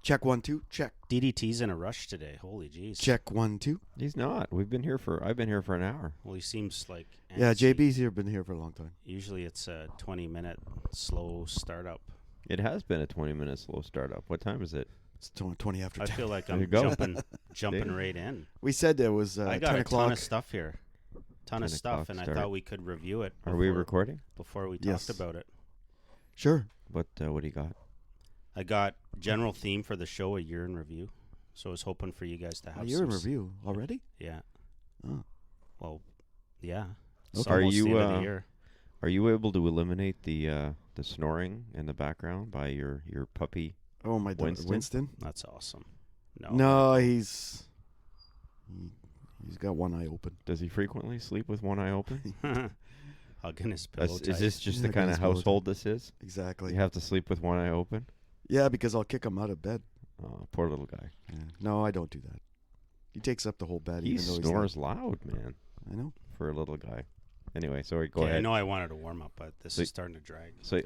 Check 1, 2. Check. DDT's in a rush today. Holy jeez. Check 1, 2. He's not. I've been here for an hour. Well, he seems like... Yeah, antsy. JB's been here for a long time. Usually it's a 20-minute slow startup. It has been a 20-minute slow startup. What time is it? It's 20 after 10. I feel like There I'm you go. jumping right in. We said it was I got 10 a o'clock. ton of stuff here. Ton of 10 stuff, o'clock and start. I thought we could review it. Are we recording? Before we Yes. talked about it. Sure. What do you got? I got general theme for the show, a year in review. So I was hoping for you guys to have A year in review already? Yeah. Oh. Well, yeah. Okay. It's Are almost you, the end of the year. Are you able to eliminate the snoring in the background by your puppy? Oh, my God. Winston? Winston? That's awesome. No, he's got one eye open. Does he frequently sleep with one eye open? Hugging his pillow Is this just the Yeah, kind his of pillow household this is? Exactly. You have to sleep with one eye open? Yeah, because I'll kick him out of bed. Oh, poor little guy. Yeah. No, I don't do that. He takes up the whole bed. He even though snores loud, man, I know. for a little guy. Anyway, sorry, go Okay, I ahead. know I wanted to warm up, but this is starting to drag. So,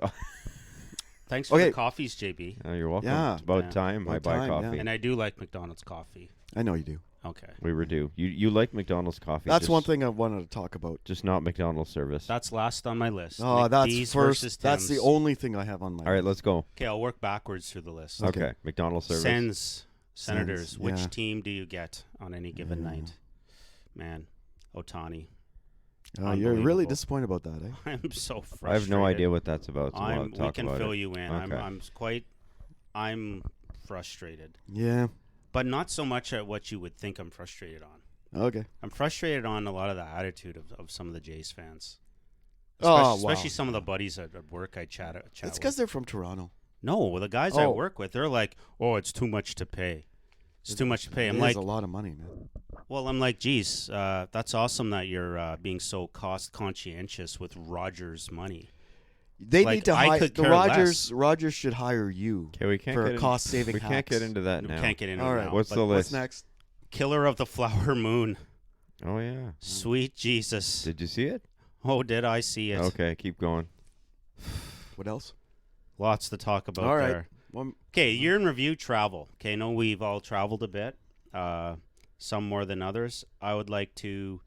Thanks for the coffees, JB. you're welcome. Yeah. It's about Yeah. time I About buy time, coffee. yeah. And I do like McDonald's coffee. I know you do. Okay. We were due. You like McDonald's coffee. That's just, one thing I wanted to talk about. Just not McDonald's service. That's last on my list. Oh, that's McDs first. versus That's the Tim's. only thing I have on my All right, list. let's go. Okay, I'll work backwards through the list. Okay. McDonald's service. Senators. Sens, Which yeah. team do you get on any given Yeah. night? Man, Otani. You're really Unbelievable. disappointed about that, eh? I'm so frustrated. I have no idea what that's about. So I'll we talk can about fill it. you in. Okay. I'm frustrated, Yeah. but not so much at what you would think I'm frustrated on. Okay. I'm frustrated on a lot of the attitude of some of the Jays fans. Oh, Especially wow. some of the buddies at work I chat It's with. because they're from Toronto. No, the guys I Oh. work with, they're like, "Oh, it's too much to pay. It's too much to pay." I'm It like, is a lot of money, man. well, I'm like, geez, that's awesome that you're being so cost conscientious with Rogers' money. They Like, need to I hire could the care Rogers. Rogers should hire you Okay, we can't for get a in- cost-saving. We can't get into that We now. can't get into All it right. now, What's but the What's list? next? Killer of the Flower Moon. Oh yeah. Sweet Jesus. Did you see it? Oh, did I see it? Okay, keep going. What else? Lots to talk about All right. there. Well, Okay, year in review, travel. Okay, I know we've all traveled a bit, some more than others. I would like to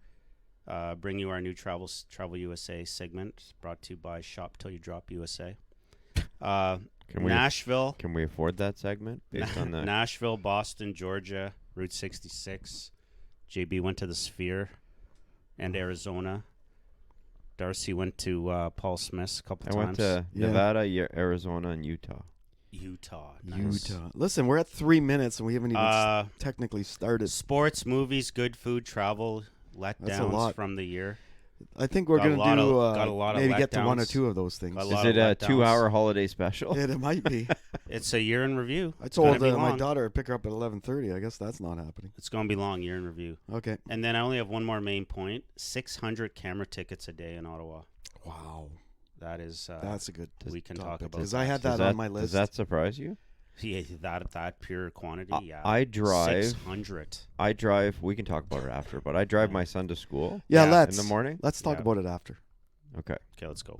bring you our new Travel USA segment, brought to you by Shop Till You Drop USA. Nashville. Can we afford that segment based on that? Nashville, Boston, Georgia, Route 66. JB went to the Sphere and Arizona. Darcy went to Paul Smith's a couple I times. went to Yeah. Nevada, Arizona, and Utah. Utah. Nice. Utah. Listen, we're at 3 minutes and we haven't even technically started. Sports, movies, good food, travel, That's a letdowns lot. from the year. I think we're Got a going lot to do of- got a lot of maybe get to one or letdowns. two of those things. Got a Is lot it of a letdowns. 2-hour holiday special? It might be. It's a year in review. I It's told gonna be my long. daughter to pick her up at 11:30. I guess that's not happening. It's going to be long, year in review. Okay. And then I only have one more main point. 600 camera tickets a day in Ottawa. Wow. That is... That's a good we can topic, talk about because that. I had that on my list. Does that surprise you? Yeah, that pure quantity, yeah. I drive. 600. I drive. We can talk about it after, but I drive my son to school. Yeah, Yeah, let's. in the morning? Let's talk Yeah. about it after. Okay. Okay, let's go.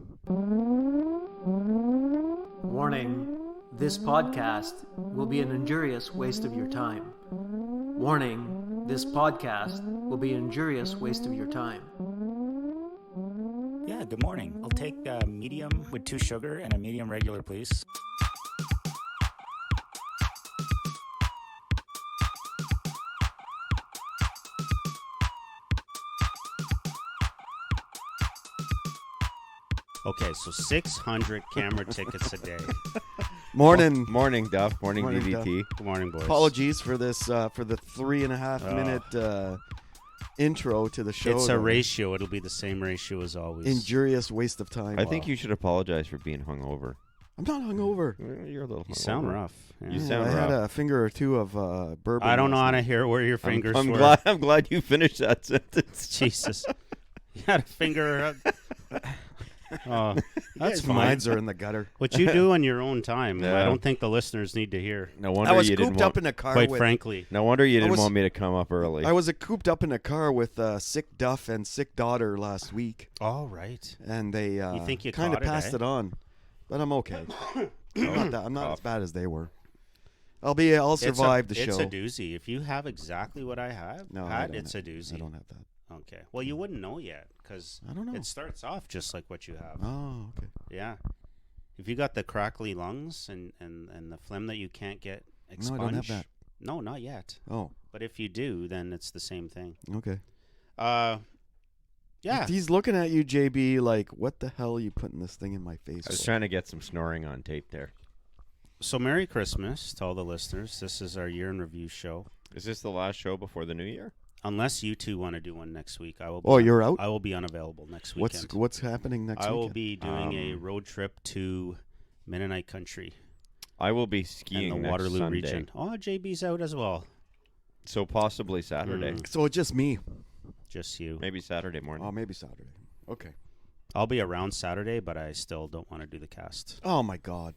Warning, this podcast will be an injurious waste of your time. Warning, this podcast will be an injurious waste of your time. Yeah, good morning. I'll take a medium with 2 sugar and a medium regular, please. Okay, so 600 camera tickets a day. Morning. Morning, Duff. Morning, Morning, DDT. Good morning, boys. Apologies for this, for the 3.5 minute intro to the show. It's a though. ratio. It'll be the same ratio as always. Injurious waste of time. I think you should apologize for being hungover. I'm not hungover. You're a little. You hungover. sound rough. Yeah. You sound I had rough. a finger or two of bourbon. I don't know last how night. to hear where your fingers I'm were. glad. I'm glad you finished that sentence. Jesus. You had a finger. Oh, that's Guys' fine. minds are in the gutter. What you do on your own time, Yeah. I don't think the listeners need to hear. No wonder I was you didn't cooped want. up in a car Quite with. frankly. No wonder you didn't was- want me to come up early. I was cooped up in a car with sick Duff and sick daughter last week, All right. and they think you kind of caught it, passed eh? it on. But I'm okay. I'm not as bad as they were. I'll survive the It's show. a doozy. If you have exactly what I have, No, I had, don't it's a doozy. I don't have that. Okay. Well, you wouldn't know yet because I don't know. it starts off just like what you have. Oh, okay. Yeah. If you got the crackly lungs and the phlegm that you can't get expunged. No, I don't have that. No, not yet. Oh, But if you do, then it's the same thing. okay. Yeah. He's looking at you, JB, like, what the hell are you putting this thing in my face I was for? trying to get some snoring on tape there. So Merry Christmas to all the listeners. This is our year in review show. Is this the last show before the new year? Unless you two want to do one next week, I will. Be Oh, you're out? I will be unavailable next weekend. What's happening next I will weekend? be doing a road trip to Mennonite country I will be and skiing the next Waterloo Sunday, region. Oh, JB's out as well. so possibly Saturday. So it's just me. Just you. Maybe Saturday morning. Oh, maybe Saturday. Okay. I'll be around Saturday, but I still don't want to do the cast. Oh, my God.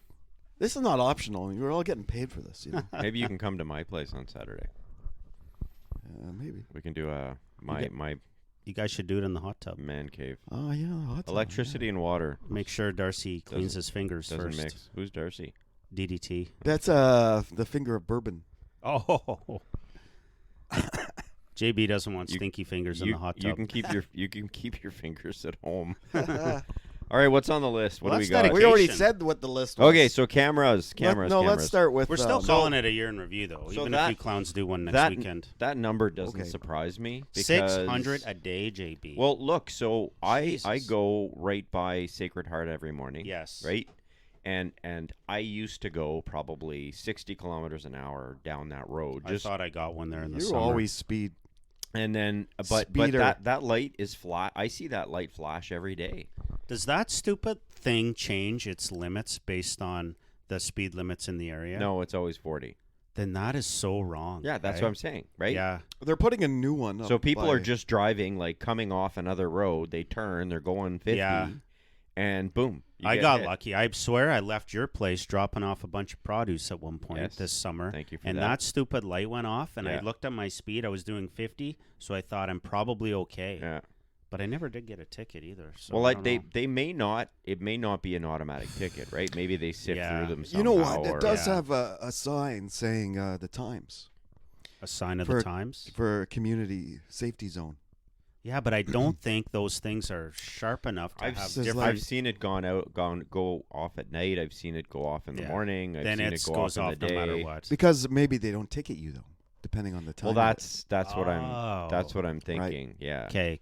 This is not optional. You're all getting paid for this, you know. Maybe you can come to my place on Saturday. Maybe. We can do my You guys should do it in the hot tub. man cave. Oh, yeah. Hot tub, Electricity and water Make sure Darcy cleans his fingers doesn't first. mix. Who's Darcy? DDT. Yeah. That's the finger of bourbon. Oh. JB doesn't want stinky fingers in the hot tub. You can keep your fingers at home. All right, what's on the list? What do we that's got? dedication. We already said what the list was. Okay, so cameras. Let's start with... We're still calling it a year in review, though, so even that- if you clowns do one next weekend. That number doesn't Okay. surprise me. 600 a day, JB. Well, look, so I Jesus. go right by Sacred Heart every morning. Yes. Right? And I used to go probably 60 kilometers an hour down that road. I thought I got one there in the You summer. always speed. And then, but Speeder. that light is flat. I see that light flash every day. Does that stupid thing change its limits based on the speed limits in the area? No, it's always 40. Then that is so wrong. Yeah, that's right? what I'm saying, right? Yeah. They're putting a new one up. So people by- are just driving, like coming off another road. They turn, they're going 50, Yeah. and boom. you I get got hit. lucky. I swear I left your place dropping off a bunch of produce at one point Yes. this summer. Thank you for and that. that stupid light went off, and I Yeah. looked at my speed. I was doing 50, so I thought I'm probably okay. Yeah. But I never did get a ticket either. So Well, I like don't know. they may not. It may not be an automatic ticket, right? Maybe they sift Yeah. through them somehow. You know what? or- It does Yeah. have a sign saying the times a sign of for- the times. for a community safety zone. Yeah, but I don't think those things are sharp enough to I've, have says different. I've seen it go off at night. I've seen it go off in the Yeah. morning. I've then seen it it go goes off off in the no day. matter what. Because maybe they don't ticket you, though, depending on the time. Well, of it. that's what Oh. I'm thinking. Yeah. Okay.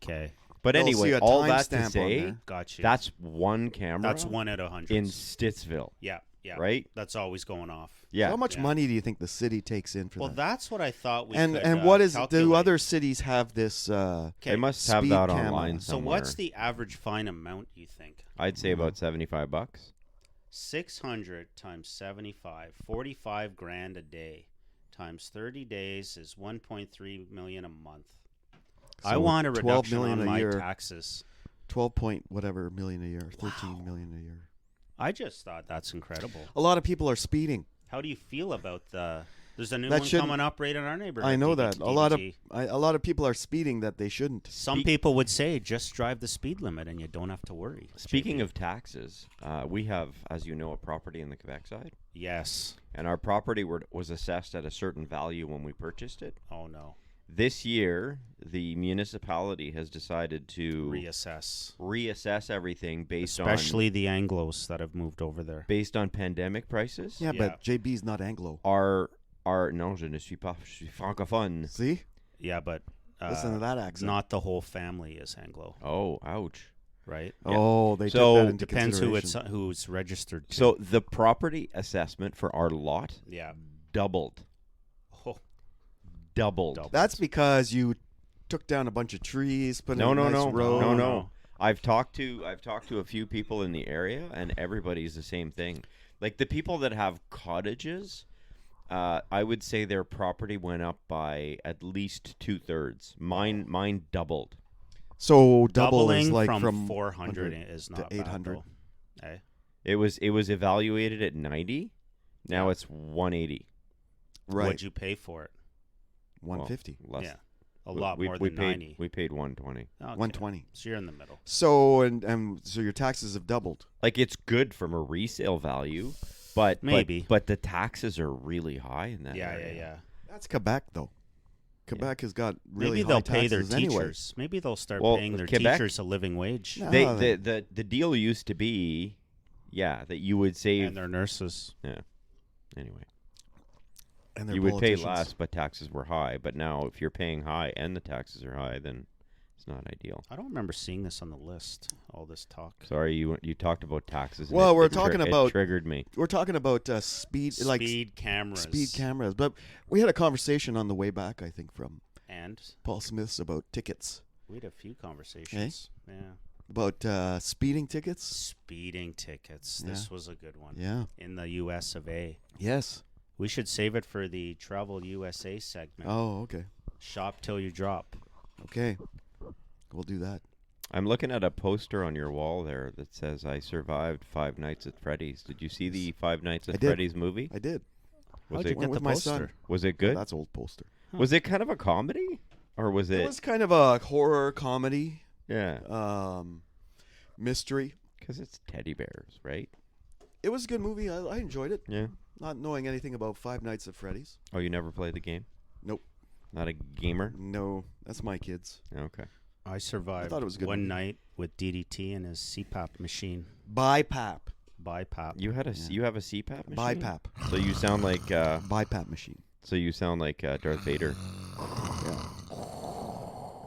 But They'll anyway, see a all that to timestamp on say, there. Got you. that's one camera. That's 1 out of 100. in Stittsville, Yeah. right? That's always going off. Yeah. How much Yeah. money do you think the city takes in for Well, that? that's what I thought we And could, what is do calculate. other cities have this? They Okay, must have speed that camera. online So somewhere. what's the average fine amount, you think? I'd say about $75. 600 times 75, 45 grand a day, times 30 days is 1.3 million a month. I So want a 12 reduction million on a my year. taxes. 12 point whatever million a year, 13 million a year. I just thought that's incredible. A lot of people are speeding. How do you feel about the? There's a new That one shouldn't- coming up right in our neighborhood. I know that DDT. a lot of people are speeding that they shouldn't. Some people would say just drive the speed limit and you don't have to worry. Speaking of taxes, we have, as you know, a property in the Quebec side, Yes. and our property was assessed at a certain value when we purchased it. Oh no. This year, the municipality has decided to Reassess. everything Especially the Anglos that have moved over there. based on pandemic prices. Yeah, Yeah. but JB's not Anglo. Non, je ne suis pas, je suis francophone. See? Yeah, but Listen to that accent. not the whole family is Anglo, Oh, ouch. right? Oh, they So, took that into Depends consideration. who's registered to. So the property assessment for our lot yeah. doubled. Oh, Doubled. That's because you took down a bunch of trees, put No, in a no, nice no, road. no, no. no. I've talked to a few people in the area, and everybody's the same thing. Like the people that have cottages, I would say their property went up by at least 2/3. Mine doubled. So double doubling is like from 400 is not to 800. bad, though. Eh? It was evaluated at 90. Now Yeah. it's 180. right What'd you pay for it? 150, Well, less. Yeah, a lot we, more we than paid, 90. We paid 120. Okay. 120. So you're in the middle. So and so your taxes have doubled. Like it's good from a resale value, But Maybe. but the taxes are really high in that Yeah, area. yeah. That's Quebec, though. Quebec has got really Maybe high they'll pay their taxes anyway. teachers. Maybe they'll start Well, paying their Quebec- teachers a living wage. No. The deal used to be, that you would save. And their nurses. Anyway, And their you would pay politicians. less, but taxes were high. But now, if you're paying high and the taxes are high, then it's not ideal. I don't remember seeing this on the list, all this talk. Sorry, you talked about taxes. and Well, we're it talking it about- triggered me. We're talking about speed, like Speed cameras. speed cameras. But we had a conversation on the way back, I think, from And Paul Smith's about tickets, we had a few conversations. Yeah. about speeding tickets. Speeding tickets. Yeah. This was a good one. Yeah. In the US of A. Yes. We should save it for the Travel USA segment. Oh, okay. Shop till you drop. Okay. We'll do that. I'm looking at a poster on your wall there that says, "I survived 5 Nights at Freddy's." Did you see the 5 Nights I at did. Freddy's movie? I did. Was How'd it you get with the my poster? son. was it Oh, good? that's old poster. Was it kind of a comedy, or was It it? was kind of a horror comedy, Yeah, mystery. because it's teddy bears, right? It was a good movie. I enjoyed it. Yeah. Not knowing anything about 5 Nights at Freddy's. Oh, you never played the game? Nope. Not a gamer? No, that's my kids. Okay. I survived it was a good one movie. night with DDT and his CPAP machine. BiPAP. BiPAP. You had you have a CPAP machine? BiPAP. So you sound like BiPAP machine. Darth Vader.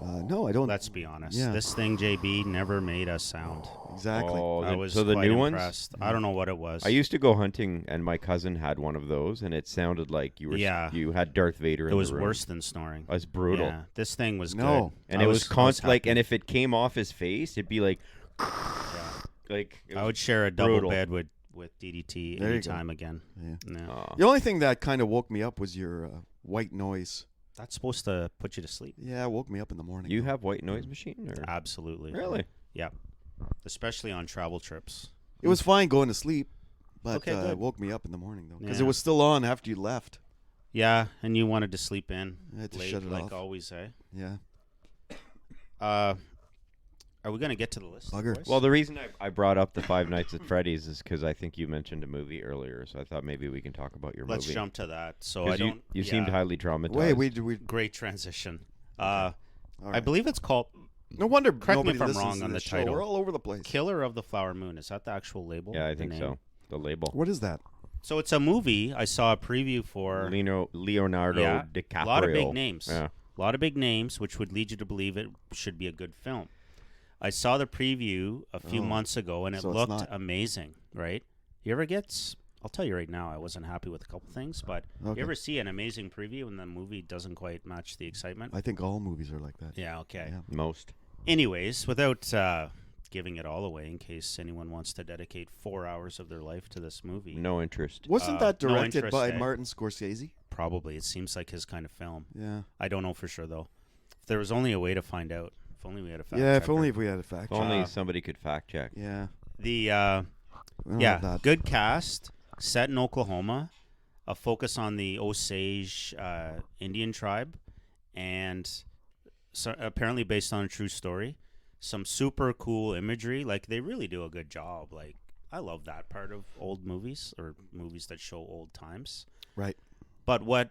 Yeah. No, I don't. Let's be honest. Yeah. This thing, JB, never made us sound. Exactly. Oh, I was so the quite new ones? impressed. I don't know what it was. I used to go hunting, and my cousin had one of those, and it sounded like you were Yeah. you had Darth Vader. It in was the room. worse than snoring. It was brutal, Yeah, this thing was No. good. and I it was constant. Like, happy. and if it came off his face, it'd be like, like. It I was would share a double brutal. bed with DDT There you go. anytime again. Yeah. No. Aw. The only thing that kind of woke me up was your white noise. That's supposed to put you to sleep. Yeah, it woke me up in the morning. You have white noise machine, or Absolutely. really? Yeah. Especially on travel trips. It was fine going to sleep, but Okay, it good. woke me up in the morning though, because Yeah. it was still on after you left. Yeah, and you wanted to sleep in. I had to late, shut it like off. always, eh? Yeah. Are we gonna get to the list? Bugger. boys? Well, the reason I brought up the 5 Nights at Freddy's is because I think you mentioned a movie earlier, so I thought maybe we can talk about your let's movie. jump to that. So 'Cause I don't. You seemed yeah, highly traumatized. Wait, we. great transition. All I right. believe it's called No wonder correct me nobody if I'm listens wrong to on this the show. title. We're all over the place. Killer of the Flower Moon. Is that the actual label? Yeah, I the think name? so. The label. What is that? So it's a movie. I saw a preview for. Leonardo Yeah, DiCaprio. a lot of big names. Yeah. A lot of big names, which would lead you to believe it should be a good film. I saw the preview a few months ago, and it so it's looked not. amazing, right? You ever get... I'll tell you right now, I wasn't happy with a couple things, but Okay. you ever see an amazing preview and the movie doesn't quite match the excitement? I think all movies are like that. Yeah, okay. Yeah. Most. Anyways, without giving it all away in case anyone wants to dedicate 4 hours of their life to this movie, No interest. Wasn't that no directed interest, by eh? Martin Scorsese? probably. It seems like his kind of film. Yeah. I don't know for sure, though. If there was only a way to find out. If only we had a fact Yeah, if checker. only if we had a fact. If check. only somebody could fact check. Yeah. The... We don't yeah, have that. good cast, set in Oklahoma, a focus on the Osage Indian tribe, and so apparently based on a true story. Some super cool imagery. Like, they really do a good job. Like, I love that part of old movies, or movies that show old times. Right. But what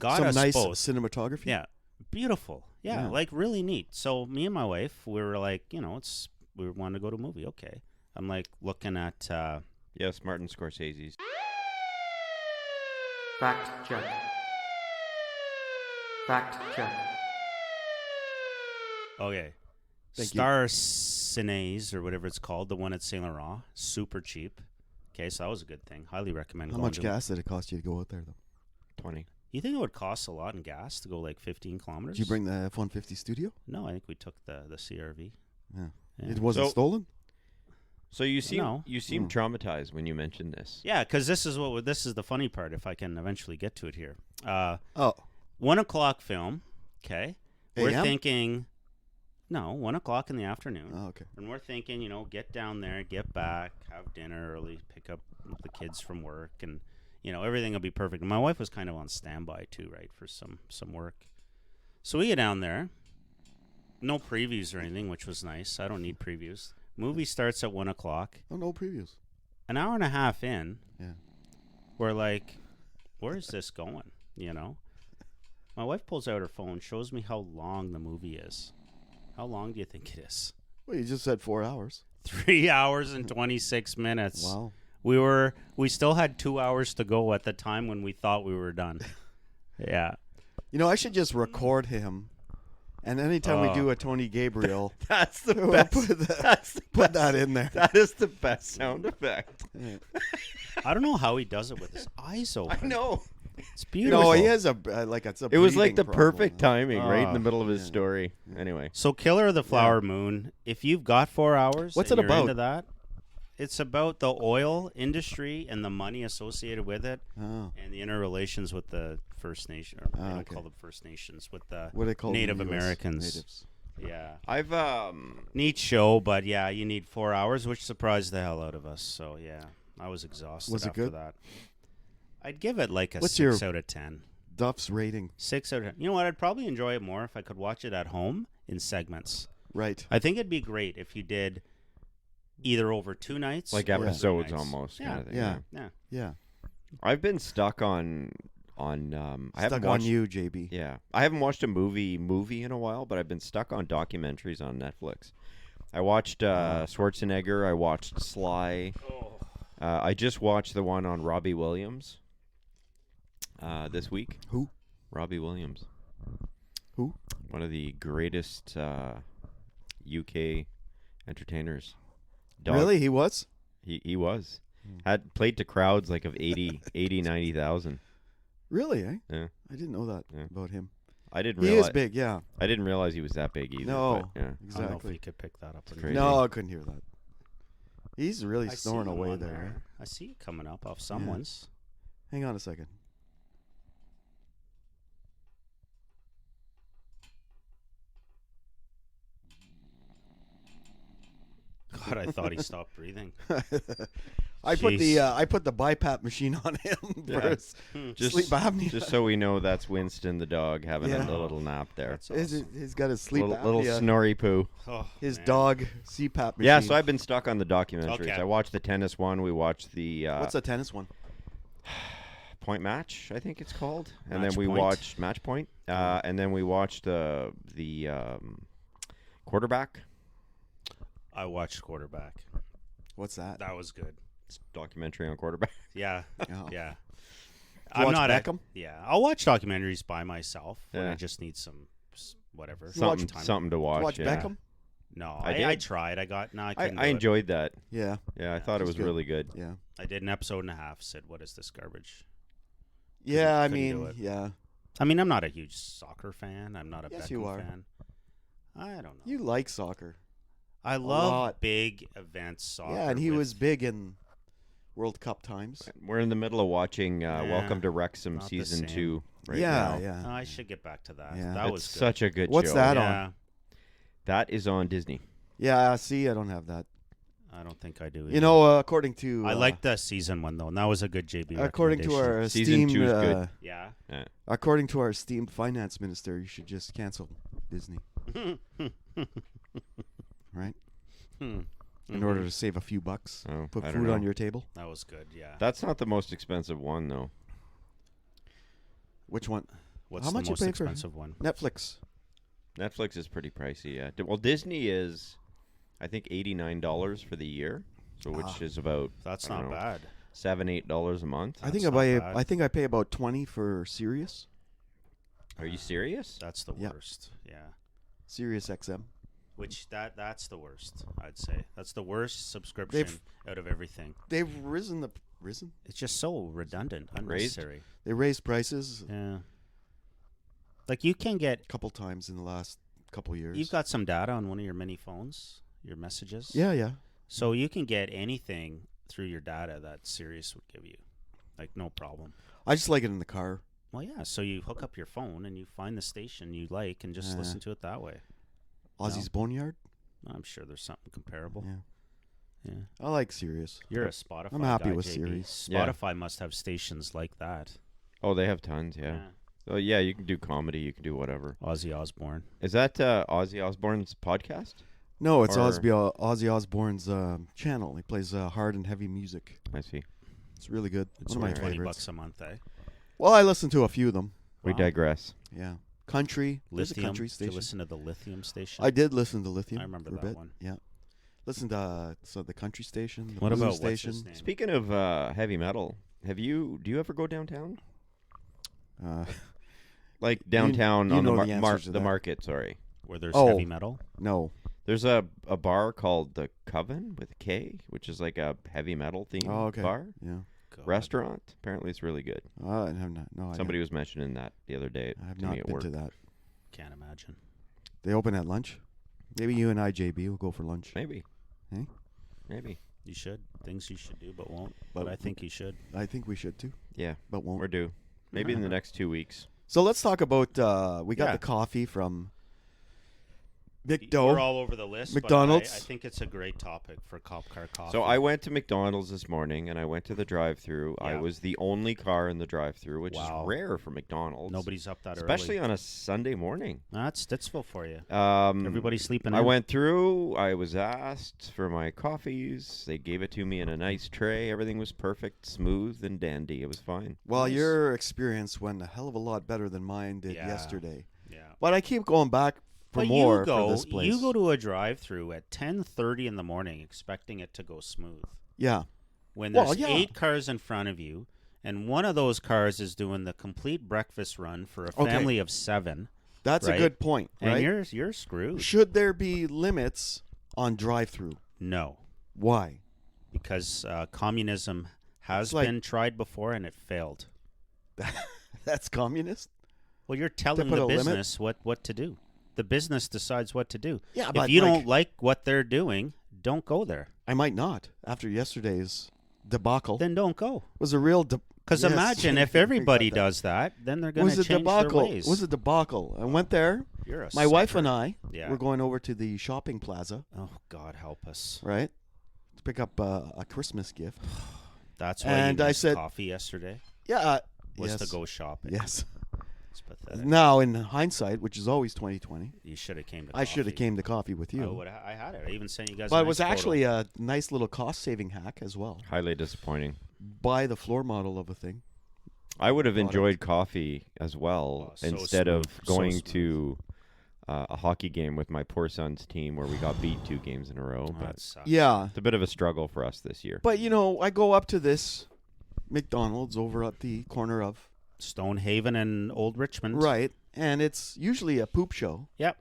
got Some us nice both... cinematography. Yeah, beautiful. Yeah, Yeah. like really neat. So me and my wife, we were like, we wanted to go to a movie. Okay. I'm like looking at... Yes, Martin Scorsese's. Fact check. Fact check. Okay. Thank you. Star Cines, or whatever it's called, the one at Saint Laurent, super cheap. Okay, so that was a good thing. Highly recommend How going much to gas did it cost you to go out there, though? 20. You think it would cost a lot in gas to go like 15 kilometers? Did you bring the F-150 Studio? No, I think we took the CRV. Yeah. Yeah. It wasn't So- stolen? So you seem No. traumatized when you mentioned this. Yeah, because this is the funny part. If I can eventually get to it here, Oh. 1 o'clock film. Okay, we're AM? thinking, no, 1 o'clock in the afternoon. Oh, okay. And we're thinking, get down there, get back, have dinner early, pick up the kids from work, and everything will be perfect. And my wife was kind of on standby too, right, for some work. So we get down there. No previews or anything, which was nice. I don't need previews. Movie starts at 1 o'clock. Oh, no previews. An hour and a half in, Yeah. we're like, where is this going? You know? My wife pulls out her phone, shows me how long the movie is. How long do you think it is? Well, you just said 4 hours. 3 hours and 26 minutes. Wow. We still had 2 hours to go at the time when we thought we were done. Yeah. You know, I should just record him, and anytime we do a Tony Gabriel, That's the we'll best. put that in there. That is the best sound effect. I don't know how he does it with his eyes open. I know. It's beautiful. No, he has a it's a. It was like breathing the problem. perfect timing, right in the Oh, middle of his story. Anyway, So Killer of the Flower Moon, if you've got 4 hours, What's and it you're about? into that, it's about the oil industry and the money associated with it Oh. and the interrelations with the First Nation. Or they don't okay. call them First Nations, with the What do they call Native them in the US? Americans. Natives. Yeah. I've Neat show, but yeah, you need 4 hours, which surprised the hell out of us. So yeah, I was exhausted Was it after good? that. I'd give it like a What's 6 your- out of 10. Duff's rating. 6 out of 10. You know what? I'd probably enjoy it more if I could watch it at home in segments. Right. I think it'd be great if you did either over 2 nights, like Yeah. episodes 3 nights. almost Yeah. kind of thing. Yeah. Yeah. Yeah. I've been stuck on I haven't Stuck watched on you, JB. Yeah, I haven't watched a movie in a while, but I've been stuck on documentaries on Netflix. I watched Schwarzenegger. I watched Sly. I just watched the one on Robbie Williams this week. Who? Robbie Williams. Who? One of the greatest UK entertainers. Really? He was? He was. Had played to crowds like of 80, 90,000. Really, eh? Yeah. I didn't know that Yeah. about him. I didn't He realize. is big, yeah. I didn't realize he was that big either. No. But, yeah. I don't know if Exactly. you could pick that up. Or crazy. No, I couldn't hear that. He's really I see snoring him away on there. I see it coming up off someone's. Hang on a second. God, I thought he stopped breathing. I put Jeez. the BiPAP machine on him Yeah. for his Just, sleep apnea. just so we know, that's Winston the dog having Yeah. a little nap there. That's awesome. He's got his sleep Little apnea. snorry poo. Oh, His man. dog CPAP machine. Yeah, so I've been stuck on the documentaries. Okay. I watched the tennis one. We watched the What's the tennis one? Point Match, I think it's called, and Match then we Point. watched Match Point, and then we watched the quarterback. I watched Quarterback. What's that? That was good. It's a documentary on quarterback. Yeah, Oh. yeah. you watch not Beckham? Yeah, I'll watch documentaries by myself when I Yeah. just need some whatever. something time. something to watch. Watch yeah. Beckham? No, I I did. tried. I I couldn't. enjoyed that. Yeah, Yeah, I thought it it's was good. really good. yeah. I did an episode and a half. Said, "What is this garbage?" Yeah, I couldn't do mean, it. yeah. I mean, I'm not a huge soccer fan. I'm not a Yes, Beckham you are. fan. I don't know. You like soccer. I love lot. big events soccer. Yeah, and he with- was big in World Cup times. We're in the middle of watching Welcome to Wrexham not the season same. 2 right yeah, now. yeah. I should get back to that. Yeah. That It's was good. such a good What's show. that on? Yeah, That is on Disney. Yeah, see, I don't have that. I don't think I do. You either. know, according to I like the season one though, and that was a good JB. according to recommendation. our Season esteemed 2 is good. Yeah. according to our esteemed finance minister, you should just cancel Disney, right? In order to save a few bucks, Oh, put I don't food on know. your table. That was good. Yeah. That's not the most expensive one though. Which one? What's how the much you most pay for- expensive one? Netflix. Netflix is pretty pricey. Yeah. Well, Disney is, I think, $89 for the year, so which is about That's I don't not know, bad. $7-8 a month. I think That's I not buy. bad. I think I pay about 20 for Sirius. Are you serious? That's the Yeah. worst. Yeah. Sirius XM. Which that's the worst. I'd say that's the worst subscription out of everything. They've risen. It's just so redundant, Raised? unnecessary. They raised prices Yeah. Like you can get. a couple times in the last couple years. You've got some data on one of your mini phones, your messages. Yeah, yeah. So you can get anything through your data that Sirius would give you, like no problem. I just like it in the car. Well, yeah. So you hook up your phone and you find the station you like and just listen to it that way. Ozzy's Boneyard. I'm sure there's something comparable. Yeah. Yeah. I like Sirius. You're a Spotify. I'm happy guy, with JB. Sirius. Yeah. Spotify must have stations like that. Oh, they have tons. Yeah. Oh, yeah. You can do comedy. You can do whatever. Ozzy Osbourne. Is that Ozzy Osbourne's podcast? No, it's Or- Ozzy Osbourne's channel. He plays hard and heavy music. I see. It's really good. It's One of my worth favorites. $20 a month, eh? Well, I listen to a few of them. We Wow. digress. Yeah. Country. There's a Lithium. country Did you station. listen to the Lithium station? I did listen to Lithium. I remember for a that bit. one. Yeah. Listen to the country station. The What blues about what's station? his name? Speaking of heavy metal, do you ever go downtown? Like downtown you on know the the answers to the that. market, sorry. Where there's Oh. heavy metal? No. There's a bar called the Coven with a K, which is like a heavy metal themed Oh, okay. bar. Yeah. God. Restaurant. Apparently it's really good. I have not. No. Somebody was mentioning that the other day I have to not me at been work. to that. Can't imagine. They open at lunch. Maybe you and I, JB, will go for lunch. Maybe. Eh? Maybe. You should. Things you should do, but won't. But But I think you should. I think we should too, Yeah. but won't. We're due. Maybe in the next 2 weeks. So let's talk about. We got Yeah. the coffee from We're McDo. all over the list. McDonald's. But I think it's a great topic for Cop Car Coffee. So I went to McDonald's this morning and I went to the drive-through. I Yeah. was the only car in the drive-through, which Wow. is rare for McDonald's. Nobody's up that especially early. on a Sunday morning. That's Stittsville for you. Everybody's Everybody's sleeping I in. went through. I was asked for my coffees. They gave it to me in a nice tray. Everything was perfect, smooth, and dandy. It was fine. Well, Nice. your experience went a hell of a lot better than mine did Yeah. yesterday. Yeah. But I keep going back for But more you go, for this place. you go to a drive-through at 10:30 in the morning, expecting it to go smooth. Yeah. When Well, there's yeah. 8 cars in front of you, and one of those cars is doing the complete breakfast run for a Okay. family of 7, That's Right. a good point, and right? you're screwed. Should there be limits on drive-through? No, Why? because communism has It's like- been tried before and it failed. That's communist? Well, you're telling put the a limit? business what to do. The business decides what to do. Yeah, If but you like- don't like what they're doing, don't go there. I might not after yesterday's debacle. Then don't go. It was a real Because yes. imagine if I everybody got that. does that, then they're It going was to a change debacle. their ways. It was a debacle. I went there. You're a My wife sucker. and I Yeah. were going over to the shopping plaza, Oh, God help us. right? To pick up a Christmas gift. That's why And you I missed said- coffee yesterday, Yeah. was yes. to go shopping. Yes. It's pathetic. Now, in hindsight, which is always 2020, You should have came to I should have coffee. came to coffee with you. I had it. I even sent you guys But a it was nice actually photo. a nice little cost-saving hack as well. Highly disappointing. Buy the floor model of a thing. I would have Product. enjoyed coffee as well Oh, so instead of smooth, so going smooth. to a hockey game with my poor son's team where we got beat 2 games in a row. Oh, But that sucks. Yeah. it's a bit of a struggle for us this year. But, I go up to this McDonald's over at the corner of, Stonehaven and Old Richmond. right, and it's usually a poop show. Yep.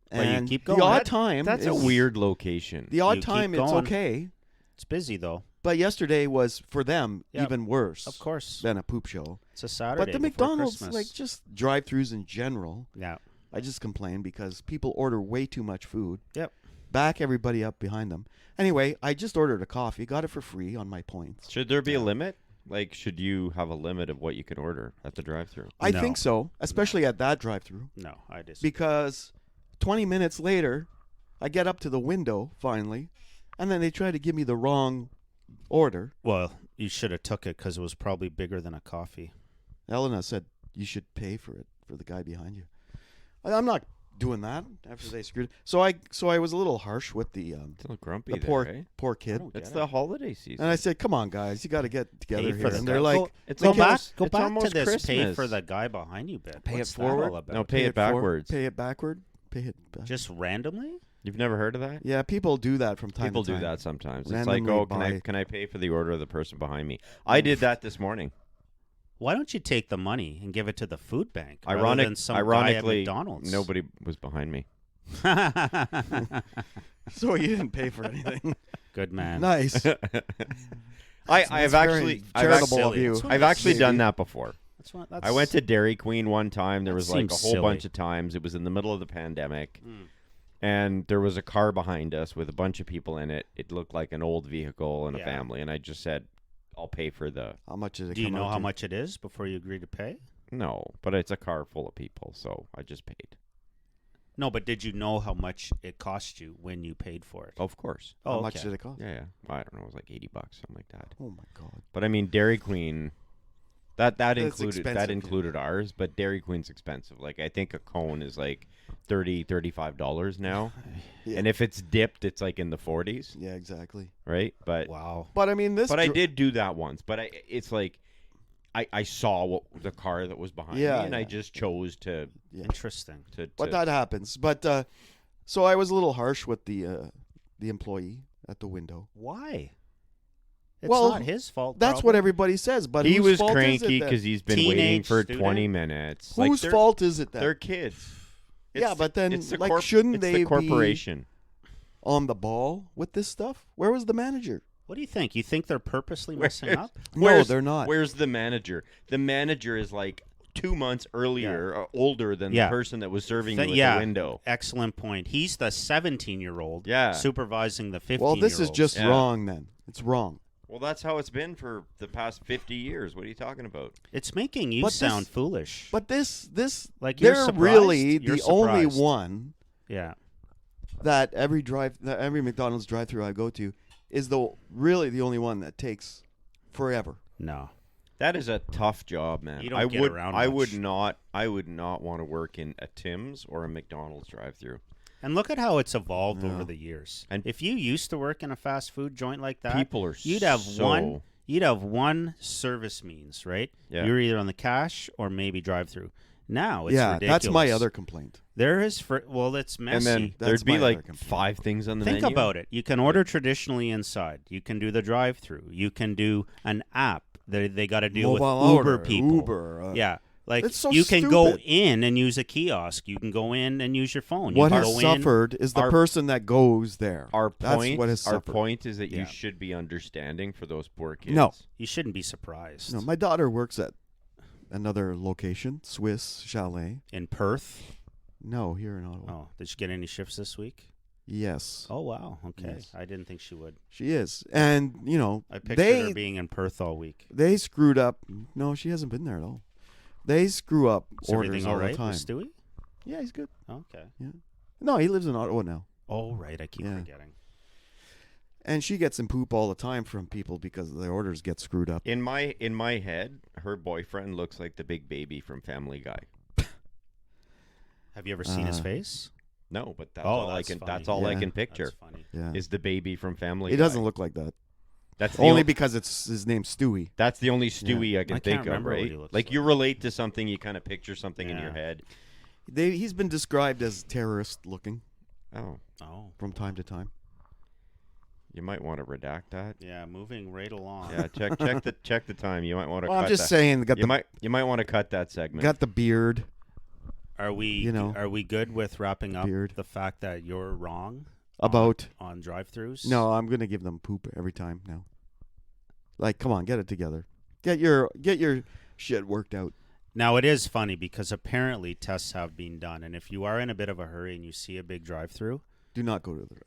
But you And keep the going. odd That- time That's a is- weird location. The odd You keep time it's going. okay, It's busy though. but yesterday was for them Yep. even worse Of course. than a poop show. It's a Saturday. But the before McDonald's, Christmas. like just drive-throughs in general, Yeah. I just complain because people order way too much food. Yep. Back everybody up behind them. Anyway, I just ordered a coffee, got it for free on my points. Should there be a limit? Like, should you have a limit of what you can order at the drive-thru? I No. think so, especially at that drive-through, No, I disagree. because 20 minutes later, I get up to the window finally, and then they try to give me the wrong order. Well, you should have took it because it was probably bigger than a coffee. Elena said you should pay for it for the guy behind you. I'm not doing that after they screwed it. So I was a little harsh with the It's a little grumpy the there, eh? poor kid. don't It's get the it. holiday season. And I said, "Come on, guys, you got to get together Pay here." for the And they're guy. like, Go- it's Go almost- back it's to almost this. Pay Christmas. for the guy behind you, bit. Pay it What's that forward? all about? No, pay it backwards. Pay it backward. Pay it back. Just randomly? You've never heard of that? Yeah, people do that from time People to do time. that sometimes. It's Randomly like, oh, buy- can I pay for the order of the person behind me? I did that this morning. Why don't you take the money and give it to the food bank rather Ironic, than some guy at ironically, McDonald's? nobody was behind me. So you didn't pay for anything. Good man. Nice. I've actually charitable of silly. you. That's what I've actually Maybe. done that before. That's I went to Dairy Queen one time. There That was like a seems whole silly. bunch of times. It was in the middle of the pandemic. Mm. And there was a car behind us with a bunch of people in it. It looked like an old vehicle and a Yeah. family. And I just said, I'll pay for the... How much did it Do you come know out how to? much it is before you agree to pay? No, but it's a car full of people, so I just paid. No, but did you know how much it cost you when you paid for it? Of course. Oh, How much okay. did it cost? Yeah. Well, I don't know. It was like $80, something like that. Oh my god. But I mean, Dairy Queen, That That's included expensive, yeah. ours, but Dairy Queen's expensive. Like I think a cone is like $35 now, Yeah. and if it's dipped, it's like in the 40s, Yeah, exactly. right? But Wow. But I mean, this. I did do that once. But it's like I saw what the car that was behind Yeah, me, and I yeah. just chose to Interesting. But that happens. But so I was a little harsh with the employee at the window. Why? It's Well, not his fault. That's what probably. everybody says. But he whose was fault is cranky it then? because he's been waiting Teenage for student? 20 minutes. Whose they're- fault is it then? They're kids. Yeah, but then, it's the like, shouldn't it's they the be- corporation? On the ball with this stuff? Where was the manager? What do you think? You think they're purposely messing up? No, they're not. Where's the manager? The manager is like 2 months earlier or older than Yeah. the person that was serving Th- you at yeah. the window. Excellent point. He's the 17-year-old Yeah. supervising the 15-year-old. Well, this is just Yeah. wrong then. It's wrong. Well, that's how it's been for the past 50 years. What are you talking about? It's making you But sound this- foolish. But this Like, you're they're surprised? really You're the only surprised. one Yeah. that every McDonald's drive-through I go to is really the only one that takes forever. No. That is a tough job, man. You don't I get would around I much. would not want to work in a Tim's or a McDonald's drive-through. And look at how it's evolved Yeah. over the years. And- If you used to work in a fast food joint like that, People are you'd have so You'd have one service means, right? Yeah. You're either on the cash or maybe drive-through. Now it's yeah, ridiculous. that's my other complaint. There is well, it's messy. and then That's there'd be my other like complaint. 5 things on the Think menu. about it. You can order traditionally inside. You can do the drive-through. You can do an app. They got to deal Mobile with Uber order, people. Uber. Yeah. Like It's so you can go stupid. in and use a kiosk. You can go in and use your phone. You What can has go in. suffered is the Our- person that goes there. Our That's point, what has our suffered. point is that Yeah. you should be understanding for those poor kids. No. You shouldn't be surprised. No, my daughter works at another location, Swiss Chalet. In Perth. No, here in Ottawa. Oh, did she get any shifts this week? Yes, Oh wow. Okay. Yes. I didn't think she would. she is. And, I pictured they her being in Perth all week. they screwed up. No, she hasn't been there at all. They screw up Is orders everything all all right the time. with Stewie? Yeah, he's good. Okay. No, he lives in Ottawa now. Oh right, I keep Yeah. forgetting. And she gets some poop all the time from people because their orders get screwed up. In my head, her boyfriend looks like the big baby from Family Guy. Have you ever seen his Uh, face? No, but that's Oh, all I that's can. funny. That's all I Yeah. can picture. That's funny. Yeah. Is the baby from Family He Guy. doesn't look like that. That's the Only because it's his name's Stewie. That's the only Stewie I can I can't think of, remember what right? he looks Like like. you relate to something, you kind of picture something in your Yeah. head. He's been described as terrorist looking Oh, Oh. from time to time. you might want to redact that. Yeah, moving right along. Yeah, check the time. You might want to Well, cut I'm just that. saying, You might want to cut that segment. got the beard. Are we are we good with wrapping up Beard. the fact that you're wrong About on drive-throughs? no, I'm gonna give them poop every time now. Like, come on, get it together. Get your shit worked out. Now it is funny because apparently tests have been done, and if you are in a bit of a hurry and you see a big drive-through, Do not go to the drive.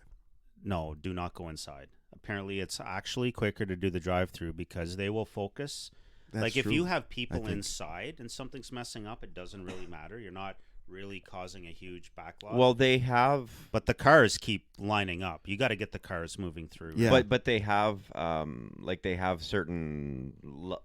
no, do not go inside. Apparently, it's actually quicker to do the drive-through because they will focus. That's like if true. you have people think. inside and something's messing up, it doesn't really matter. You're not really causing a huge backlog. Well, they have, but the cars keep lining up. You got to get the cars moving through. Yeah. but they have, they have certain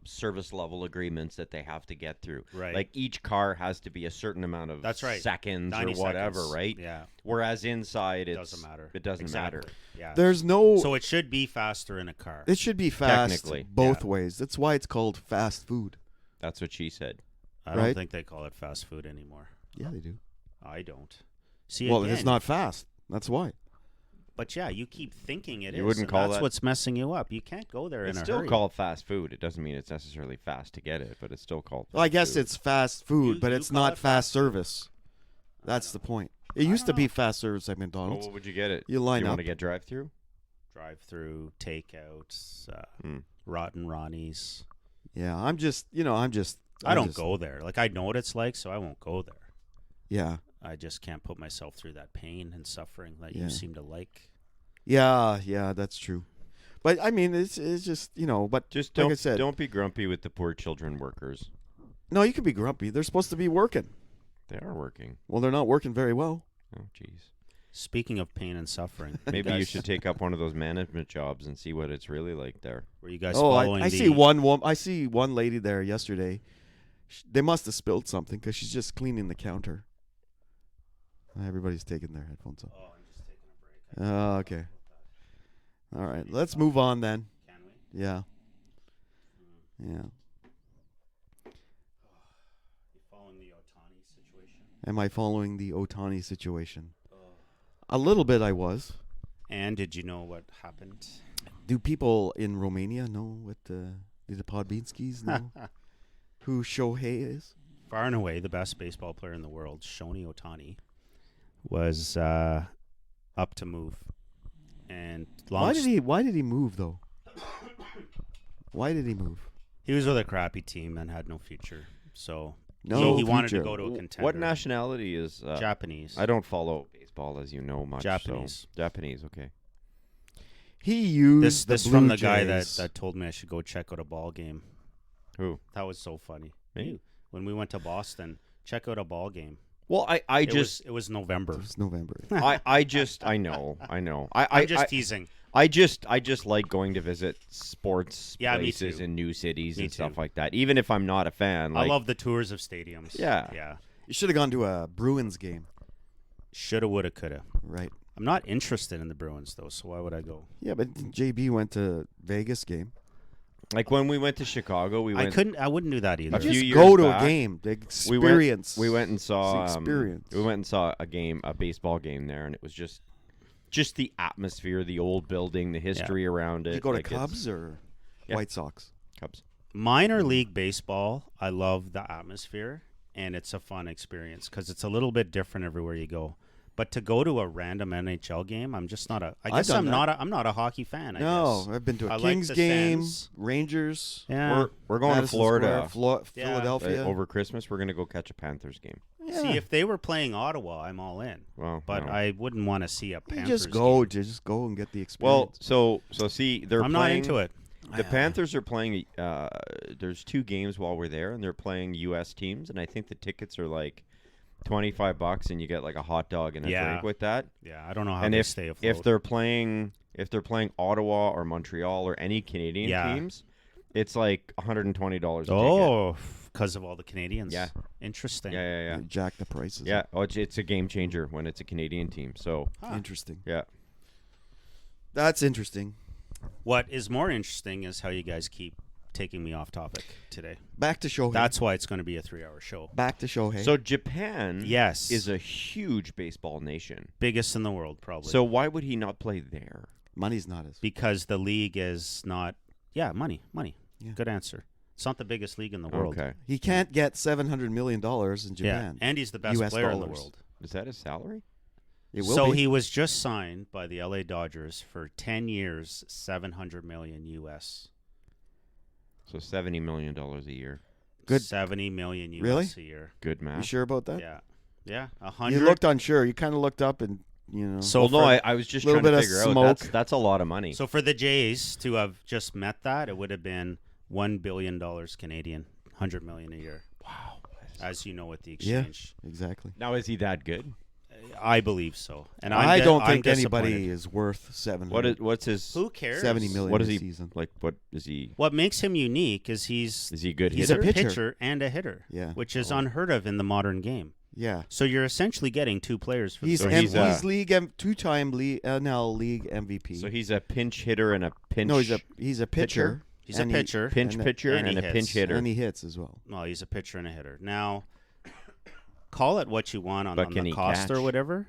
service level agreements that they have to get through. Right. Like each car has to be a certain amount of That's right. seconds or 90 whatever, seconds. right? Yeah. Whereas inside, It it doesn't matter. It doesn't matter. Exactly. Yeah. There's no. So it should be faster in a car. it should be fast Technically, both yeah. ways. That's why it's called fast food. That's what she said. I don't right? think they call it fast food anymore. Yeah, they do. I don't. See, Well, again, it's not fast. That's why. But yeah, you keep thinking it is. You wouldn't and call that's that- what's messing you up. You can't go there It's in a still hurry. called fast food. It doesn't mean it's necessarily fast to get it, but it's still called. Well, I fast guess food. it's fast food, You- but you it's call not it fast fast food. service. That's the point. It used to don't be know. fast service at Well, McDonald's. what would you get it? You line you up. want to get drive-through? Drive-through, takeouts, Hmm. Rotten Ronnie's. Yeah, I'm just. I don't go there. Like I know what it's like, so I won't go there. Yeah, I just can't put myself through that pain and suffering that Yeah. you seem to like. yeah, that's true. But I mean, it's just But Just like don't I said, don't be grumpy with the poor children workers. no, you can be grumpy. They're supposed to be working. They are working. Well, they're not working very well. Oh, jeez. Speaking of pain and suffering, Maybe you should take up one of those management jobs and see what it's really like there. Were you guys Oh, following I the... see I see one lady there yesterday. They must have spilled something because she's just cleaning the counter. Everybody's taking their headphones off. Oh, I'm just taking a break. Oh, okay. All right, let's move on then. Can we? Yeah. Yeah. You following the Otani situation? Am I following the Otani situation? A little bit I was. And did you know what happened? Do people in Romania know what do the Podbeanskis know who Shohei is? Far and away the best baseball player in the world, Shohei Otani, was up to move. And Why did he move though? Why did he move? He was with a crappy team and had no future. So No he wanted to future. go to a contender. What nationality is Japanese. I don't follow baseball, as you know, much. Japanese. So. Japanese, okay. He used This the from Blue the guy Jays. that told me I should go check out a ball game. Who? That was so funny. Me? When we went to Boston, check out a ball game. Well, it It was November. It was November. I know. I'm just teasing. I just like going to visit sports Yeah, me places too. in new cities Me and stuff too. like that. Even if I'm not a fan, I like, love the tours of stadiums. Yeah. Yeah. You should have gone to a Bruins game. Shoulda, woulda, coulda. Right. I'm not interested in the Bruins, though, so why would I go? Yeah, but JB went to Vegas game. like when we went to Chicago, we went. I wouldn't do that either. A few Just years go to back, a game. The We experience. went and saw. It's experience. We went and saw a baseball game there, and it was just the atmosphere, the old building, the history around it. Did you go to like, it's- Cubs or Yeah. White Sox? Cubs. Minor league baseball, I love the atmosphere, and it's a fun experience because it's a little bit different everywhere you go. But to go to a random NHL game, I'm just not a. I guess done I'm that. not. I'm not a hockey fan. I No, guess. I've been to I a like Kings the game, Sens. Rangers, Yeah. We're going to Madison Florida Square, Yeah. Philadelphia. over Christmas. We're gonna go catch a Panthers game. Yeah. See, if they were playing Ottawa, I'm all in. Well, But no. I wouldn't want to see a you Panthers just go, game. just go and get the Well, experience. so see, they're I'm playing. not into it. The Panthers are playing. There's 2 games while we're there, and they're playing U.S. teams, and I think the tickets are like $25, and you get like a hot dog and a Yeah. drink with that. Yeah, I don't know how And they if stay afloat. if they're playing Ottawa or Montreal or any Canadian Yeah. teams, it's like $120 a ticket. oh, because of all the Canadians. Yeah. Interesting. Yeah. They jack the prices. Yeah. Oh, it's a game changer when it's a Canadian team. So Interesting. yeah. That's interesting. What is more interesting is how you guys keep taking me off topic today. Back to Shohei. That's why it's going to be a 3-hour show. Back to Shohei. So Japan, Yes. is a huge baseball nation. Biggest in the world, probably. So why would he not play there? money's not as. because the league is not. Yeah, money. Yeah. Good answer. It's not the biggest league in the world. Okay. He can't get $700 million in Yeah, Japan. and he's the best US player in the dollars. world. Is that his salary? It will So be. he was just signed by the LA Dodgers for 10 years, $700 million US. So $70 million a year. Good. 70 million US Really? a year. Good You math. sure about that? Yeah. You 100. looked unsure. You kind of looked up and, you know. So Well, no, for- I was just little trying to bit of figure out. smoke. That's a lot of money. So for the Jays to have just met that, it would have been $1 billion Canadian, 100 million a year. wow. As you know, with the Yeah. exchange, Exactly. Now is he that good? I believe so. And I don't I'm think anybody disappointed. is worth 700. What's his? Who cares? 70 million What is a he season. like? What is he? What makes him unique is he's Is he a good he's hitter? a pitcher. pitcher and a hitter, Yeah. which is Oh. unheard of in the modern game. Yeah. So you're essentially getting two players for He's the So same he's, one. he's league two-time NL league MVP. So he's a pinch hitter and a pinch. no, he's a pitcher. He's a and pitcher. pinch and- pitcher and and, he a pinch hits. hitter. and he hits as well. Well, he's a pitcher and a hitter. Now, call it what you want But on can the he cost or catch? whatever.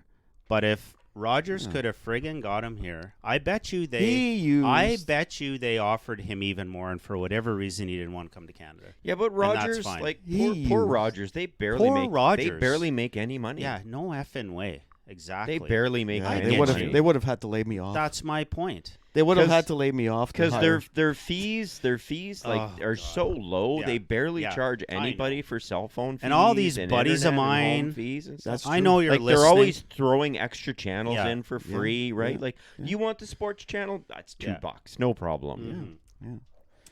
But if Rogers Yeah. could have friggin' got him here, I bet you He they offered him even more, and for whatever reason, he didn't want to come to Canada. Yeah, but And that's Rogers, fine. like He poor used- Rogers, they barely Poor make. They Rogers. barely make any money. Yeah, no effing way. Exactly. they barely make Yeah, any they would money. have. They would have had to lay me off. That's my point. They would have 'Cause- had to lay me off Because to their fees like Oh, are God. so low, Yeah. they barely Yeah. charge I know. anybody for cell phone fees And all these and buddies of internet and home mine- fees and stuff. That's I true. know you're Like listening. they're always throwing extra channels Yeah. in for Yeah. free, right? Yeah. Like Yeah. you want the sports channel, that's $2, no problem. Mhm.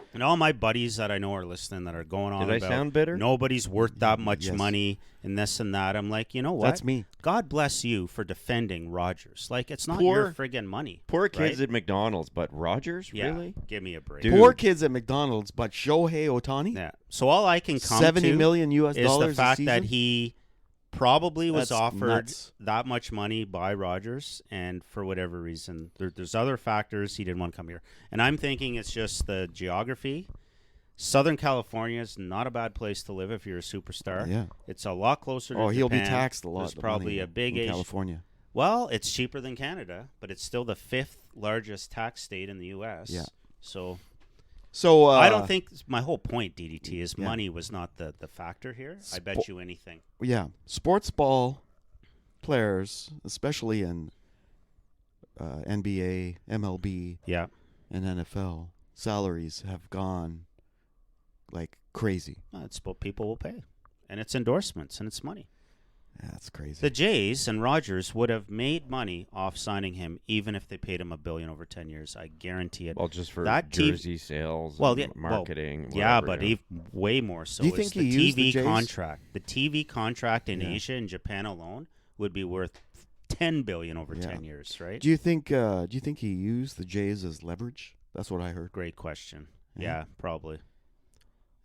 Yeah. And all my buddies that I know are listening that are going on Did I about sound bitter? nobody's worth that much Yes. money and this and that. I'm like, you know what? That's me. God bless you for defending Rogers. Like, it's not Poor- your friggin' money. Poor kids right? at McDonald's, but Rogers, Yeah, really? give me a break. Dude. Poor kids at McDonald's, but Shohei Ohtani, Yeah. So all I can come 70 to million US is dollars the fact a season? that he probably was That's offered nuts. that much money by Rogers, and for whatever reason, there's other factors he didn't want to come here. And I'm thinking it's just the geography. Southern California is not a bad place to live if you're a superstar. Yeah. It's a lot closer to Oh, he'll be Japan. taxed a lot. There's the probably money a big in Asian. California. Well, it's cheaper than Canada, but it's still the 5th largest tax state in the U.S. Yeah. So So I don't think my whole point, DDT, is Yeah. money was not the factor here. I bet you anything. Yeah, sports ball players, especially in NBA, MLB, Yeah. and NFL, salaries have gone like crazy. It's what people will pay. And it's endorsements and it's money. Yeah, that's crazy. The Jays and Rogers would have made money off signing him even if they paid him $1 billion over 10 years. I guarantee it. Well, just for That jersey sales, Well, and yeah, well, marketing. yeah, whatever, but you know. way more so. Do you is think the he used the TV Jays? contract? The TV contract in Yeah. Asia and Japan alone would be worth $10 billion over Yeah. 10 years, right? do you think he used the Jays as leverage? That's what I heard. Great question. Yeah. Yeah, probably.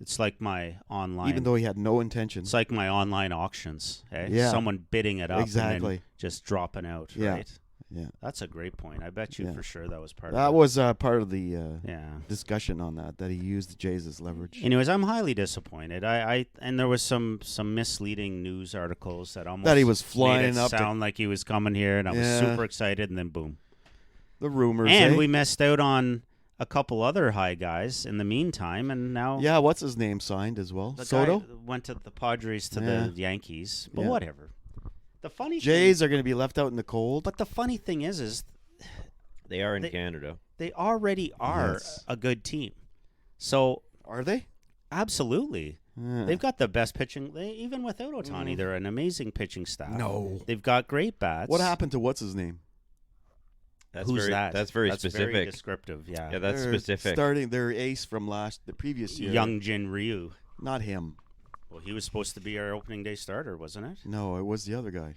It's like my online. Even though he had no intention. It's like my online auctions. Eh? Yeah. Someone bidding it up and Exactly. then just dropping out, Yeah. right? Yeah. That's a great point. I bet you Yeah. for sure that was part That of it. was part of the Yeah. discussion on that he used the Jays as leverage. Anyways, I'm highly disappointed. I and there was some misleading news articles that almost That he was made flying it up to- sound like he was coming here, and I was Yeah. super excited, and then boom. The rumors. And eh? we missed out on a couple other high guys in the meantime, and now Yeah, what's his name signed as well? the Soto? guy went to the Padres to Yeah. the Yankees, but Yeah. whatever. The funny Jays are going to be left out in the cold. but the funny thing is They are in They- Canada. they already are Yes. a good team. So Are they? absolutely. Yeah. They've got the best pitching. Even without Ohtani, they're an amazing pitching staff. No. They've got great bats. What happened to what's his name? That's Who's very, that? That's very Very specific. descriptive. Yeah. Yeah, that's They're specific. Starting their ace from the previous year. Young Jin Ryu. Not him. Well, he was supposed to be our opening day starter, wasn't it? No, it was the other guy.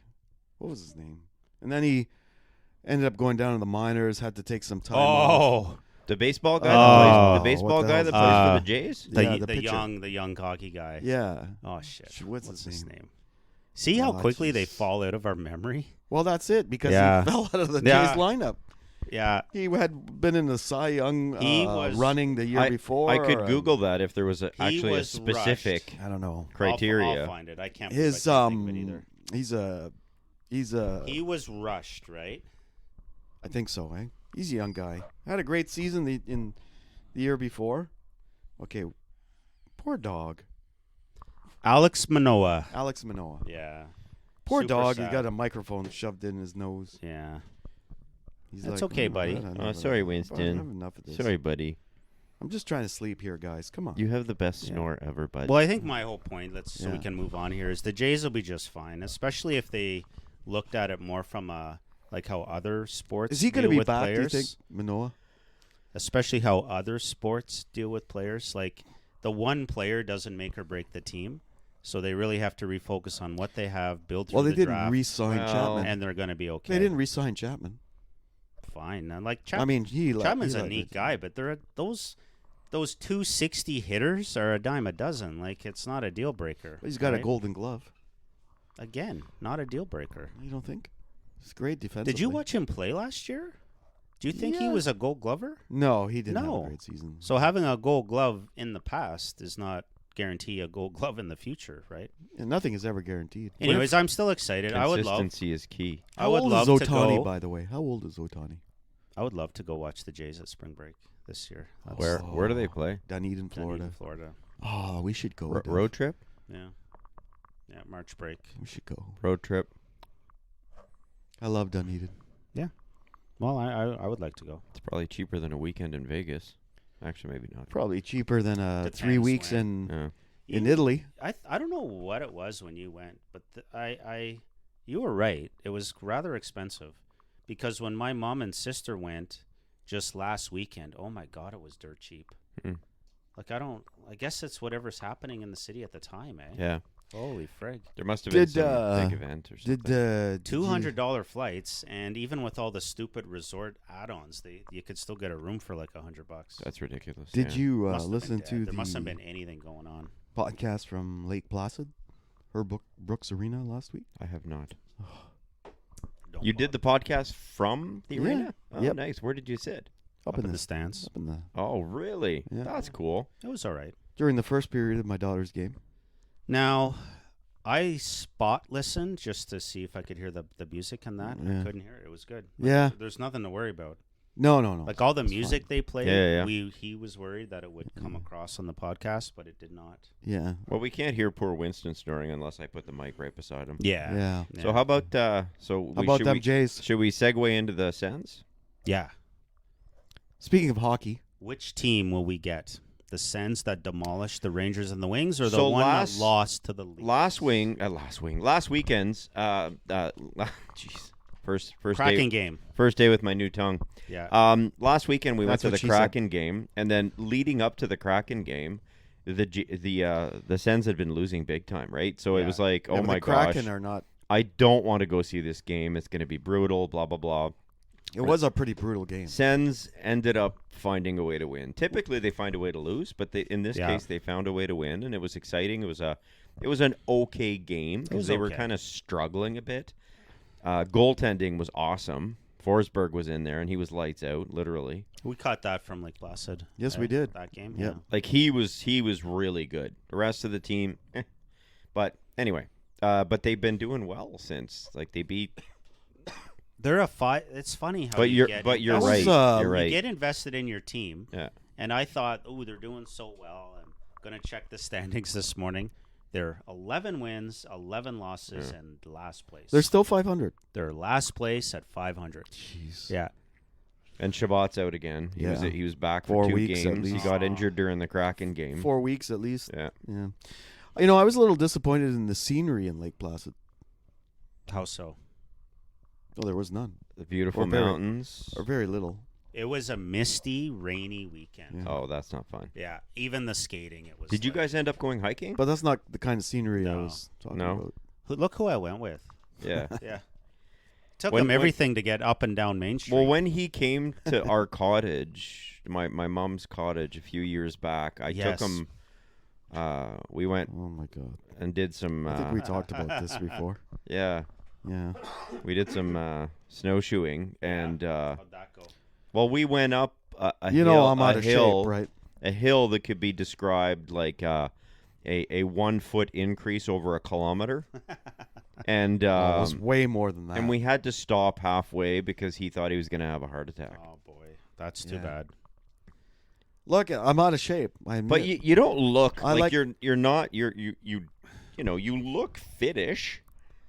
What was his name? And then he ended up going down to the minors. Had to take some time off. The baseball guy, Oh, that plays, the baseball what the guy hell that is plays that? for the Jays. Yeah, the the pitcher. young cocky guy. Yeah. Oh shit. What's What's his his name? name? See how Oh, quickly they jeez. fall out of our memory. Well, that's it because Yeah. he fell out of the Yeah. Jays lineup. Yeah. He had been in the Cy Young He was- running the year I, before. I could and- Google that if there was actually a was specific I don't know. criteria. I'll find it. I can't. His I can't think of it either. he's a He was rushed, right? I think so. Eh? He's a young guy. Had a great season in the year before. Okay, poor dog, Alex Manoah. Alex Manoah. Yeah. Poor Super dog. sad. He got a microphone shoved in his nose. Yeah. He's That's like, okay, "Oh, buddy." I don't Oh, know, sorry, I have Winston. enough of this. Sorry, buddy. I'm just trying to sleep here, guys. Come on. You have the best Yeah. snore ever, bud. Well, I think my whole point, so we Yeah. can move on here, is the Jays will be just fine, especially if they looked at it more from like how other sports Is he going deal to be with back? players. Do you think, Manoah? Especially how other sports deal with players. Like the one player doesn't make or break the team, so they really have to refocus on what they have, build through Well, they the didn't draft, re-sign Well, Chapman. and they're going to be okay. They didn't re-sign Chapman. Fine. And like I mean, Chapman's he a let neat it- guy, but those 260 hitters are a dime a dozen. Like it's not a deal breaker. He's got a right? Golden Glove. Again, not a deal breaker. You don't think? He's great defensively. Did you watch him play last year? Do you think he Yeah. was a Gold Glover? No, he didn't have No. a great season. So having a Gold Glove in the past does not guarantee a Gold Glove in the future, right? And nothing is ever guaranteed. Anyways, I'm still excited. I would love. Consistency is key. I How would old love is to Ohtani, go. by the way? How old is Ohtani? I would love to go watch the Jays at spring break this year. That's Where do they play? Dunedin, Florida. Florida. Oh, we should go. Duff. Road trip? Yeah. Yeah, March break. We should go. Road trip. I love Dunedin. Well, I would like to go. It's probably cheaper than a weekend in Vegas. Actually, maybe not. Probably cheaper than Depends 3 weeks when. Yeah. in Italy. I don't know what it was when you went, but you were right. It was rather expensive because when my mom and sister went just last weekend, oh my god, it was dirt cheap. Mm. Like I guess it's whatever's happening in the city at the time, eh? Yeah. Holy frig. There must have been Did, some big event or something. Did $200 flights, and even with all the stupid resort add-ons, you could still get a room for like $100. That's ridiculous. Did yeah. you Must have been listen dead. to There must have the been anything going on. podcast from Lake Placid, Brooks Arena last week? I have not. Don't You did the podcast from the Yeah. arena? Oh, Yep. nice. Where did you sit? up in the stands. Up in the Oh, really? Yeah. That's cool. It was all right. during the first period of my daughter's game. Now, I spot listened just to see if I could hear the music and that. And Yeah. I couldn't hear it. It was good. Yeah. There's nothing to worry about. No. Like all the It's music fine. they played, Yeah. he was worried that it would come across on the podcast, but it did not. Yeah. Well, we can't hear poor Winston snoring unless I put the mic right beside him. Yeah. Yeah. So how about How about should them we, Jays? should we segue into the Sens? Yeah. Speaking of hockey, Which team will we get? The Sens that demolished the Rangers and the Wings, or the So one last- that lost to the Leafs? Last weekend's jeez. First Kraken day game. first day with my new tongue. Yeah. Last weekend we went That's to what the she said. Kraken game, and then leading up to the Kraken game, the Sens had been losing big time, right? So it Yeah. was like, Yeah, oh but my the Kraken gosh, are not. I don't want to go see this game. It's going to be brutal, blah blah blah. It was a pretty brutal game. Sens ended up finding a way to win. Typically, they find a way to lose, but in this Yeah. case, they found a way to win, and it was exciting. It was an okay game because was they were okay. kind of struggling a bit. Goaltending was awesome. Forsberg was in there, and he was lights out, literally. We caught that from Lake Placid. Yes, we did. That game. Yep. Yeah. Like he was really good. The rest of the team, but anyway, but they've been doing well since. Like they beat. They're a fight. It's funny how But you you're get but you're That was, right. You're you right. get invested in your team. Yeah. And I thought, oh, they're doing so well. I'm going to check the standings this morning. They're 11 wins, 11 losses, and last place. They're still 500. They're last place at 500. Jeez. Yeah. And Shabbat's out again. Yeah. He was back 4 for 2 weeks at games. He least. got injured during the Kraken game. 4 weeks at least. Yeah. Yeah. You know, I was a little disappointed in the scenery in Lake Placid. How so? Oh, there was none. The beautiful Or very- mountains. Or very little. It was a misty, rainy weekend. Yeah. Oh, that's not fun. Yeah. Even the skating, it was. Did you like- guys end up going hiking? But that's not the kind of scenery I No. was talking No. about. Look who I went with. Yeah. Yeah. Took When- him when- everything to get up and down Main Street. Well, when he came to our cottage, my mom's cottage a few years back, I Yes. took him. We went Oh, my God. and did some. I think we talked about this before. Yeah, Yeah. we did some snowshoeing, and How'd that go? well, we went up a You hill, know I'm out a of hill, shape, right? a hill that could be described like a 1 foot increase over a kilometer, and It was way more than that. and we had to stop halfway because he thought he was going to have a heart attack. Oh, boy. That's too Yeah. bad. Look, I'm out of shape. I admit. But you don't look I like like- you're not you look fitish.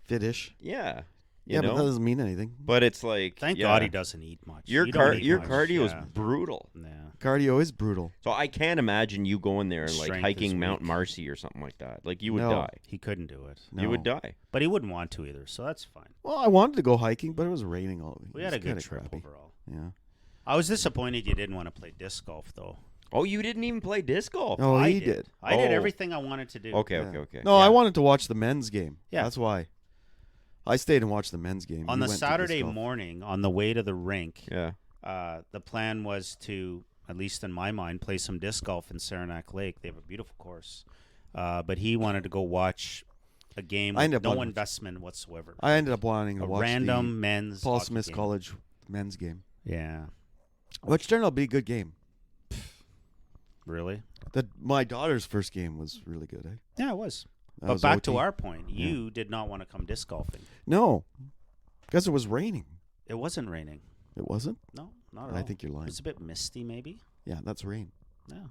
Fitish. Yeah. Yeah, but that doesn't mean anything. But it's like Thank yeah, God he doesn't eat much. Your You don't eat your much, cardio is yeah. brutal. Yeah. Cardio is brutal. So I can't imagine you going there and like Strength is hiking Mount weak. Marcy or something like that. Like you would No. die. He couldn't do it. You would No. die. But he wouldn't want to either, so that's fine. Well, I wanted to go hiking, but it was raining all week. We It had was a good kinda trip crappy. overall. Yeah. I was disappointed you didn't want to play disc golf, though. Oh, you didn't even play disc golf. No, I he did. I did Oh. everything I wanted to do. Okay, Yeah. okay. No, Yeah. I wanted to watch the men's game. Yeah. That's why. I stayed and watched the men's game. On He the went to Saturday disc golf. morning, on the way to the rink, Yeah. the plan was to, at least in my mind, play some disc golf in Saranac Lake. They have a beautiful course. But he wanted to go watch a game I with ended up no wanting- investment whatsoever. I ended up wanting to a watch random the men's Paul hockey Smith game. College men's game, Yeah. which turned out to be a good game. Really? My daughter's first game was really good. Eh? Yeah, it was. That But was back OT. to our point, you did not want to come disc golfing. No, because it was raining. It wasn't raining. It wasn't. No, not at I all. think you're It lying. was a bit misty, maybe. Yeah, that's rain. Yeah.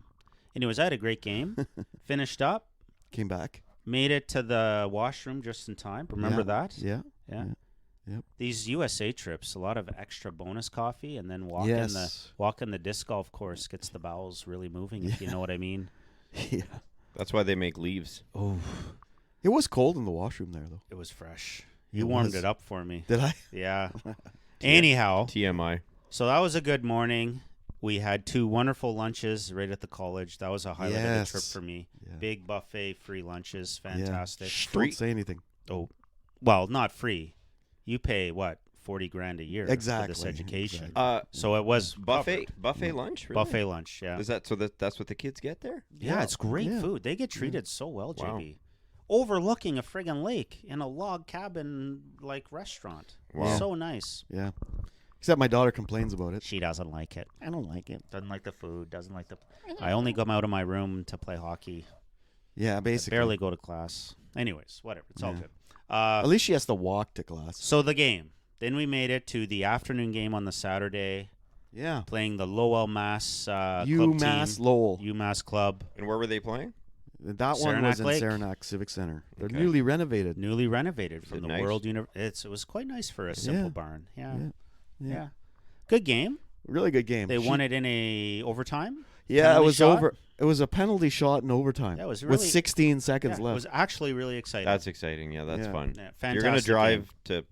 Anyways, I had a great game. Finished up. Came back. Made it to the washroom just in time. Remember Yeah. that? Yeah. Yeah. Yep. These USA trips, a lot of extra bonus coffee, and then Yes. walking the disc golf course gets the bowels really moving. If you know what I mean. Yeah. That's why they make leaves. Oh. It was cold in the washroom there, though. It was fresh. It You warmed was. it up for me. Did I? Yeah. Anyhow, TMI. so that was a good morning. We had 2 wonderful lunches right at the college. That was a highlight of the trip Yes. for me. Yeah. Big buffet, free lunches, fantastic. Shh, Free- don't say anything. Oh, well, not free. You pay what, $40,000 a year Exactly. for this education. Exactly. So it was Buffet covered. lunch. Really? Buffet lunch. Yeah. Is that so? That's what the kids get there? Yeah, it's great Yeah. food. They get treated so well, Wow. JB. Overlooking a friggin' lake in a log cabin like restaurant. Wow. So nice. Yeah. Except my daughter complains about it. She doesn't like it. I don't like it. Doesn't like the food. Doesn't like the. I only come out of my room to play hockey. Yeah, I basically. barely go to class. Anyways, whatever. It's all Yeah. good. At least she has to walk to class. So the game. Then we made it to the afternoon game on the Saturday, Yeah. playing the Lowell Mass club UMass team. Lowell. UMass club. And where were they playing? That one Saranac was in Lake. Saranac Civic Center. They're Okay. newly renovated. Newly renovated from it the nice? World It was quite nice for a simple Yeah. barn. Yeah. Yeah. Yeah. Good game. Really good game. They won it in a overtime. Yeah, it penalty was shot? over. It was a penalty shot in overtime. Yeah, it was with really- 16 seconds Yeah, left. it was actually really exciting. That's exciting. Yeah, that's Yeah. fun. Yeah, You're gonna fantastic drive game. to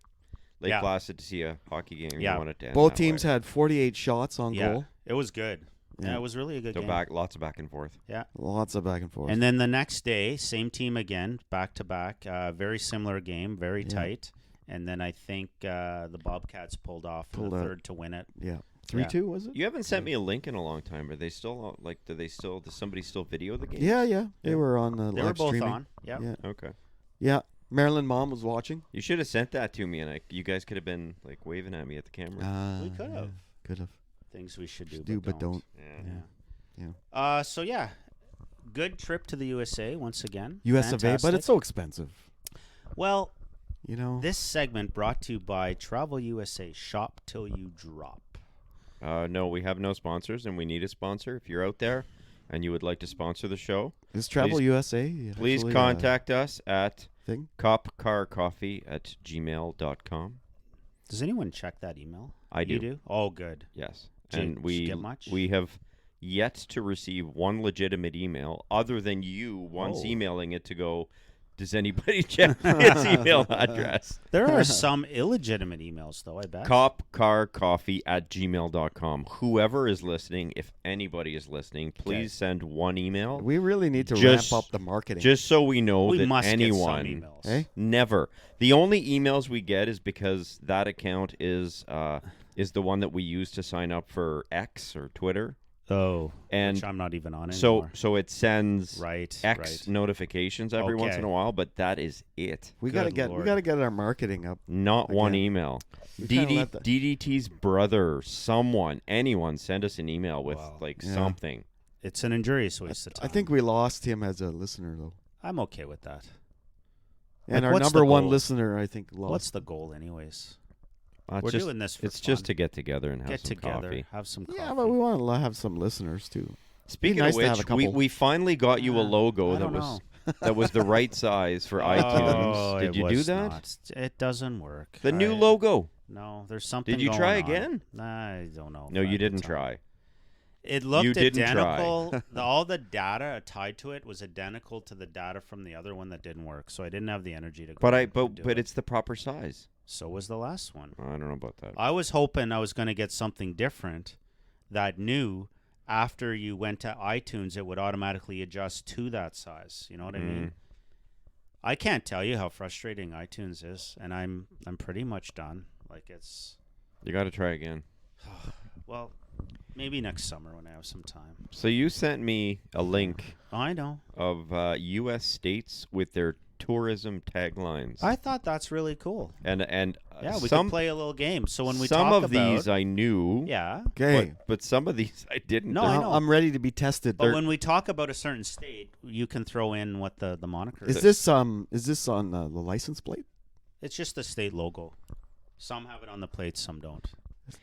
Lake Yeah. Placid to see a hockey game. Yeah. You want it to end Both that teams way. had 48 shots on Yeah, goal. it was good. Yeah, Yeah. it was really a good So game. lots of back and forth. Yeah. Lots of back and forth. And then the next day, same team again, back to back. Very similar game, very Yeah. tight. And then I think the Bobcats pulled off in Pulled the out. third to win it. yeah. 3-2 was it? You haven't sent me a link in a long time. Are they still does somebody still video the game? Yeah, yeah. They Yeah. were on They live were both streaming. on. Yeah. Yeah. Okay. Yeah. Marilyn mom was watching. You should have sent that to me, and you guys could have been like waving at me at the camera. We could have. Could have. Things we should do, Should do, but don't. Yeah. Yeah. So yeah, good trip to the USA once again. US of A, but Fantastic. it's so expensive. Well, You know? this segment brought to you by Travel USA. Shop till you drop. No, we have no sponsors, and we need a sponsor. If you're out there and you would like to sponsor the show, Is Travel please- USA? please actually a contact us at thing? copcarcoffee@gmail.com. Does anyone check that email? I You do. do? Oh, good. Yes. Did And you we get much? we have yet to receive one legitimate email other than you once Oh. emailing it to go, does anybody check his email address? There are some illegitimate emails, though, I bet. copcarcoffee@gmail.com. Whoever is listening, if anybody is listening, please send one email. We really need to Just- ramp up the marketing. Just so we know we that must anyone get some emails. Eh? never. The only emails we get is because that account is the one that we use to sign up for X or Twitter. Oh, And which I'm not even on So anymore. so it sends Right, X right. notifications every once Okay. in a while, but that is it. we gotta Good get Lord. our marketing up. Not one Again. email. We kinda let the- DDT's brother, anyone send us an email with Wow. like Yeah. something. It's an injurious waste of time. I think we lost him as a listener though. I'm okay with that. And Like, our what's number the one goal? listener, I think, lost. What's the goal, anyways? It's We're just, doing this for It's fun. just to get together and have Get some together, coffee. have some coffee. Yeah, but we want to have some listeners too. Speaking nice of to have a which, couple. we finally got you a Yeah, logo I that don't was that was the right size for Oh, iTunes. Did it you do was that? not. It doesn't work. The new I- logo. No, there's something. Did you going try on. again? I don't know. No, if I you had didn't time. try. It looked You didn't try. identical. All the data tied to it was identical to the data from the other one that didn't work. So I didn't have the energy to go. But and do but it. it's the proper size. So was the last one. I don't know about that. I was hoping I was going to get something different that knew after you went to iTunes, it would automatically adjust to that size. You know what I mean? Mm. I can't tell you how frustrating iTunes is, and I'm pretty much done. Like it's You got to try again. well, maybe next summer when I have some time. So you sent me a link I know. of U.S. states with their tourism taglines, I thought that's really cool. and Yeah, we some could play a little game. So when we some talk of about these I knew. yeah, Okay, But some of these I didn't. No, I know. I'm ready to be tested. but when we talk about a certain state, you can throw in what the moniker Is this on the license plate? It's just the state logo. Some have it on the plates, some don't.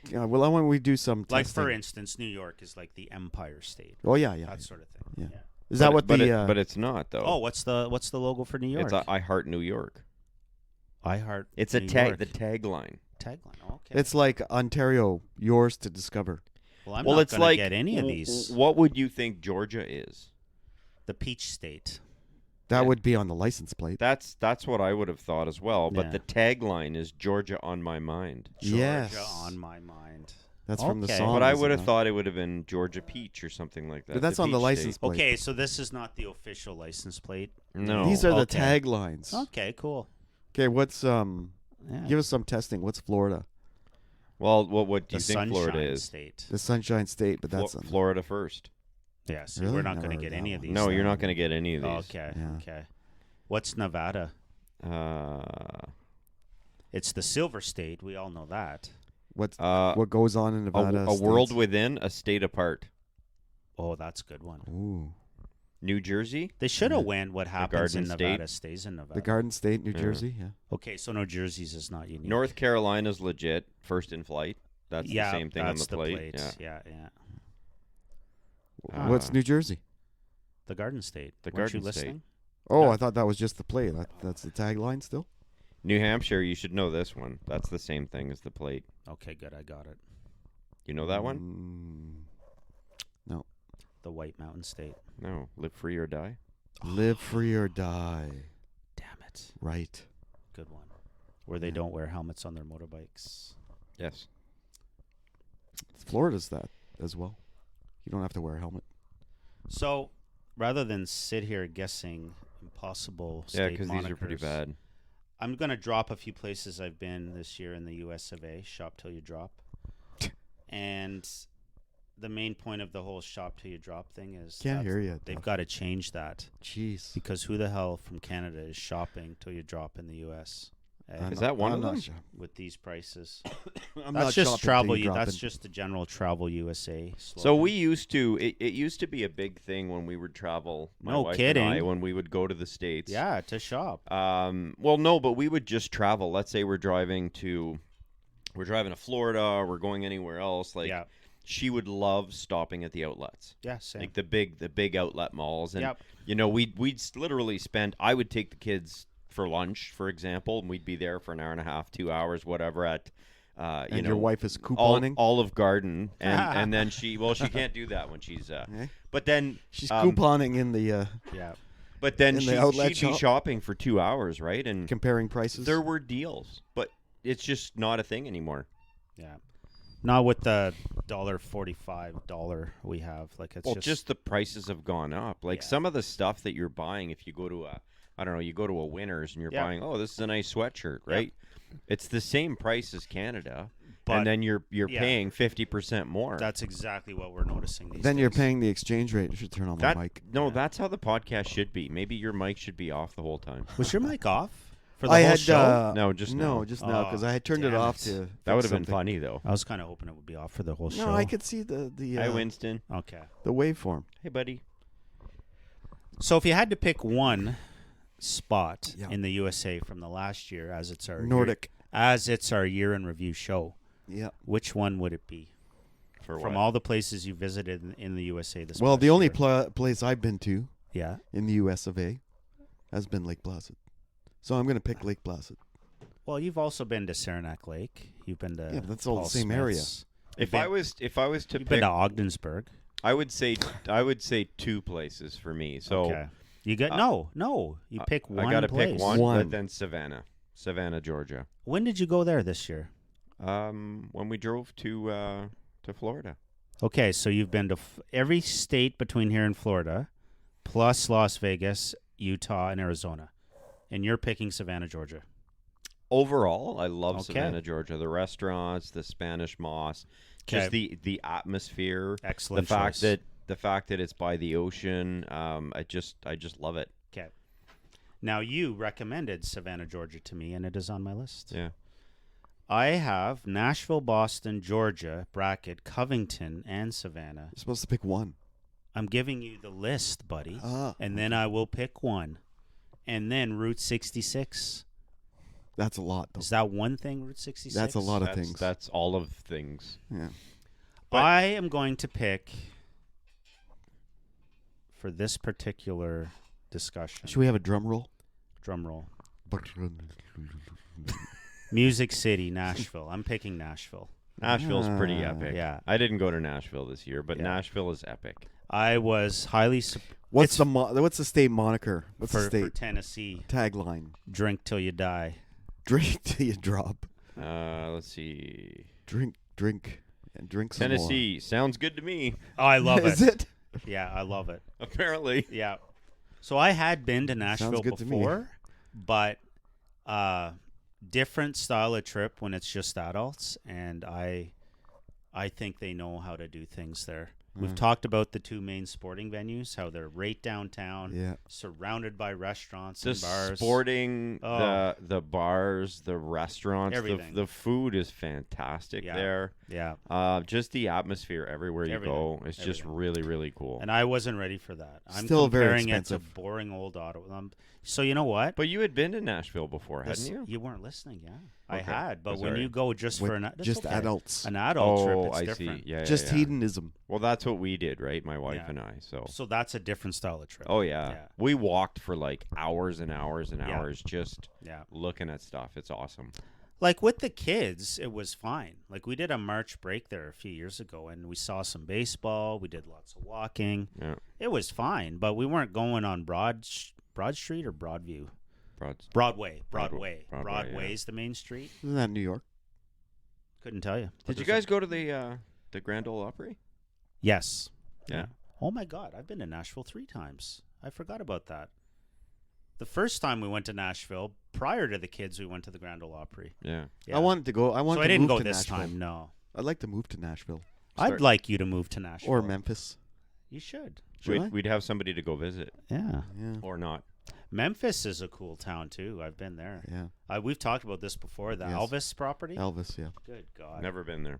Yeah. Well, when we do some Like testing. for instance, New York is like the Empire State. Oh yeah, yeah. That sort of thing. Yeah. Yeah. Is that what but the? but it's not though. Oh, what's the logo for New York? It's I Heart New York. I Heart. It's New a tag. York. The tagline. Tagline. Okay. it's like Ontario, yours to discover. well, I'm well, not it's gonna like get any of these. What would you think Georgia is? The Peach State. That Yeah. would be on the license plate. That's what I would have thought as well. But Yeah. the tagline is Georgia on my mind. Georgia Yes. on my mind. That's from the Okay. song. But I is it would have not? thought it would have been Georgia Peach or something like that. But that's on the Peach license State. plate. Okay, so this is not the official license plate. No. These are the Okay. taglines. Okay, cool. Okay, what's Yeah. Give us some testing. What's Florida? Well, what do the you think Florida Sunshine is? State. The Sunshine State, but that's Florida first. Yeah, so Really? we're not Never going to heard get that any of one. these. No, you're then. not going to get any of these. Okay, Yeah. okay. What's Nevada? It's the Silver State. We all know that. what goes on in Nevada? a world States? within, a state apart. Oh, that's a good one. Ooh, New Jersey. They should have Yeah. went what happens in Garden Nevada State. stays in Nevada. the Garden State, New Yeah. Jersey. Yeah. Okay, so New Jersey's is not unique. North Carolina's legit, first in flight. That's yeah, the same thing on that's the plate. Yeah. What's New Jersey? The Garden State. The Weren't you Garden State. listening? Oh, Yeah. I thought that was just the plate. That's the tagline still. New Hampshire, you should know this one. That's the same thing as the plate. Okay, good. I got it. You know that one? The White Mountain State. No. Live free or die. Live free or die. Damn it. Right. Good one. Where they Yeah. don't wear helmets on their motorbikes. Yes. Florida's that as well. You don't have to wear a helmet. So, rather than sit here guessing impossible state Yeah, because these are pretty monikers, bad. I'm going to drop a few places I've been this year in the US of A. Shop till you drop. And the main point of the whole shop till you drop thing is Can't hear you. they've got to change that. Jeez. Because who the hell from Canada is shopping till you drop in the US? Is that one I'm of not them? sure. With these prices. I'm That's not just shopping travel. till you That's dropping. just the general travel USA. So slogan. we used to. It used to be a big thing when we would travel. My No wife kidding. And I, when we would go to the States. Yeah, to shop. Well, no, but we would just travel. Let's say we're driving to Florida, or we're going anywhere else. Like, yeah. she would love stopping at the outlets, Yeah, same. like the big outlet malls. And Yep. you know, we'd literally spend. I would take the kids for lunch, for example, and we'd be there for an hour and a half, 2 hours, whatever. At And your wife is couponing. Olive Garden, and then she can't do that when she's. Okay. But then She's couponing in the Yeah. But then in the outlet she'd be shop? shopping for 2 hours, right? And comparing prices. there were deals, but it's just not a thing anymore. Yeah. Not with the $1.45 we have. Like it's Well, just the prices have gone up. Like Yeah. some of the stuff that you're buying, if you go to you go to a Winners and you're Yeah. buying, oh, this is a nice sweatshirt, right? It's the same price as Canada, But- and then you're yeah. paying 50% more. That's exactly what we're noticing these then days. you're paying the exchange rate. You should turn on that, my mic. No, Yeah. that's how the podcast should be. Maybe your mic should be off the whole time. Was your mic off for the I whole had show? No, just now. just now because I had turned it damn off it. to. That would fix have been something. funny, though. I was kind of hoping it would be off for the whole show. No, I could see the Hi, Winston. Okay. the waveform. Hey, buddy. So if you had to pick one spot Yeah. in the USA from the last year, as it's our Nordic. year in review show, Yeah. which one would it be? For From what? all the places you visited in the USA this Well, past the only year. place I've been to Yeah. in the U.S. of A. has been Lake Placid. So I'm going to pick Lake Placid. Well, you've also been to Saranac Lake. You've been to Yeah, but that's all the Paul same area. Smith's. If You've I was to been pick, to Ogdensburg. I would say two places for me. So Okay. You got no. You pick one. I got to place. pick one, One. but then Savannah, Georgia. When did you go there this year? When we drove to Florida. Okay, so you've been to every state between here and Florida, plus Las Vegas, Utah, and Arizona, and you're picking Savannah, Georgia. Overall, I love Okay. Savannah, Georgia. The restaurants, the Spanish Moss, Okay. just the atmosphere, Excellent. the fact choice. that it's by the ocean. I just love it. Okay. Now you recommended Savannah, Georgia to me, and it is on my list. Yeah. I have Nashville, Boston, Georgia, bracket, Covington, and Savannah. You're supposed to pick one. I'm giving you the list, buddy, Ah, and then I will pick one. And then Route 66. that's a lot, though. Is that one thing, Route 66? That's a lot of That's, things. That's all of things. Yeah. But- I am going to pick for this particular discussion. Should we have a drum roll? Drum roll. Music City, Nashville. I'm picking Nashville. Nashville's pretty Ah. epic. Yeah. I didn't go to Nashville this year, but Yeah. Nashville is epic. I was highly What's the state moniker? What's the for state Tennessee. tagline? Drink till you die. Drink till you drop. Let's see. Drink and drink some more. Tennessee sounds good to me. Oh, I love Is it. it? Yeah, I love it. Apparently. Yeah. So I had been to Nashville good to me. before, but different style of trip when it's just adults, and I think they know how to do things there. We've talked about the two main sporting venues, how they're right downtown, Yeah. surrounded by restaurants The and bars. sporting, Oh. the bars, the restaurants, Everything. the food is fantastic Yeah. there. Yeah. Just the atmosphere everywhere you Everything. go. It's just Everything. really, really cool. And I wasn't ready for that. I'm Still very comparing it to expensive. boring old Ottawa. So you know what? But you had been to Nashville before, This- hadn't you? You weren't listening, yeah. I Okay. had, but Oh, when sorry. you go just With for that's just okay. adults. An adult trip, it's I different. see. Yeah, Just yeah. hedonism. Well, that's what we did, right? My wife Yeah. and I. So. So that's a different style of trip. Oh yeah. Yeah. We walked for like hours and hours and Yeah. hours just Yeah. looking at stuff. It's awesome. Like with the kids, it was fine. Like we did a March break there a few years ago, and we saw some baseball. We did lots of walking. Yeah. It was fine, but we weren't going on Broad Street or Broadview. Broad. Broadway. yeah. Broadway's the main street. Isn't that New York? Couldn't tell you. But Did you there's guys go to the Grand Ole Opry? Yes. Yeah. Oh my God, I've been to Nashville 3 times. I forgot about that. The first time we went to Nashville, prior to the kids, we went to the Grand Ole Opry. Yeah. Yeah. I wanted to go. I So wanted I to didn't move go to this Nashville. time. No. I'd like to move to Nashville I'd like you to move to Nashville. or Memphis. You should. Should I? We'd have somebody to go visit Yeah. Yeah. or not. Memphis is a cool town too. I've been there. Yeah. We've talked about this before. The Yes. Elvis property. Elvis. Yeah. Good God. Never been there.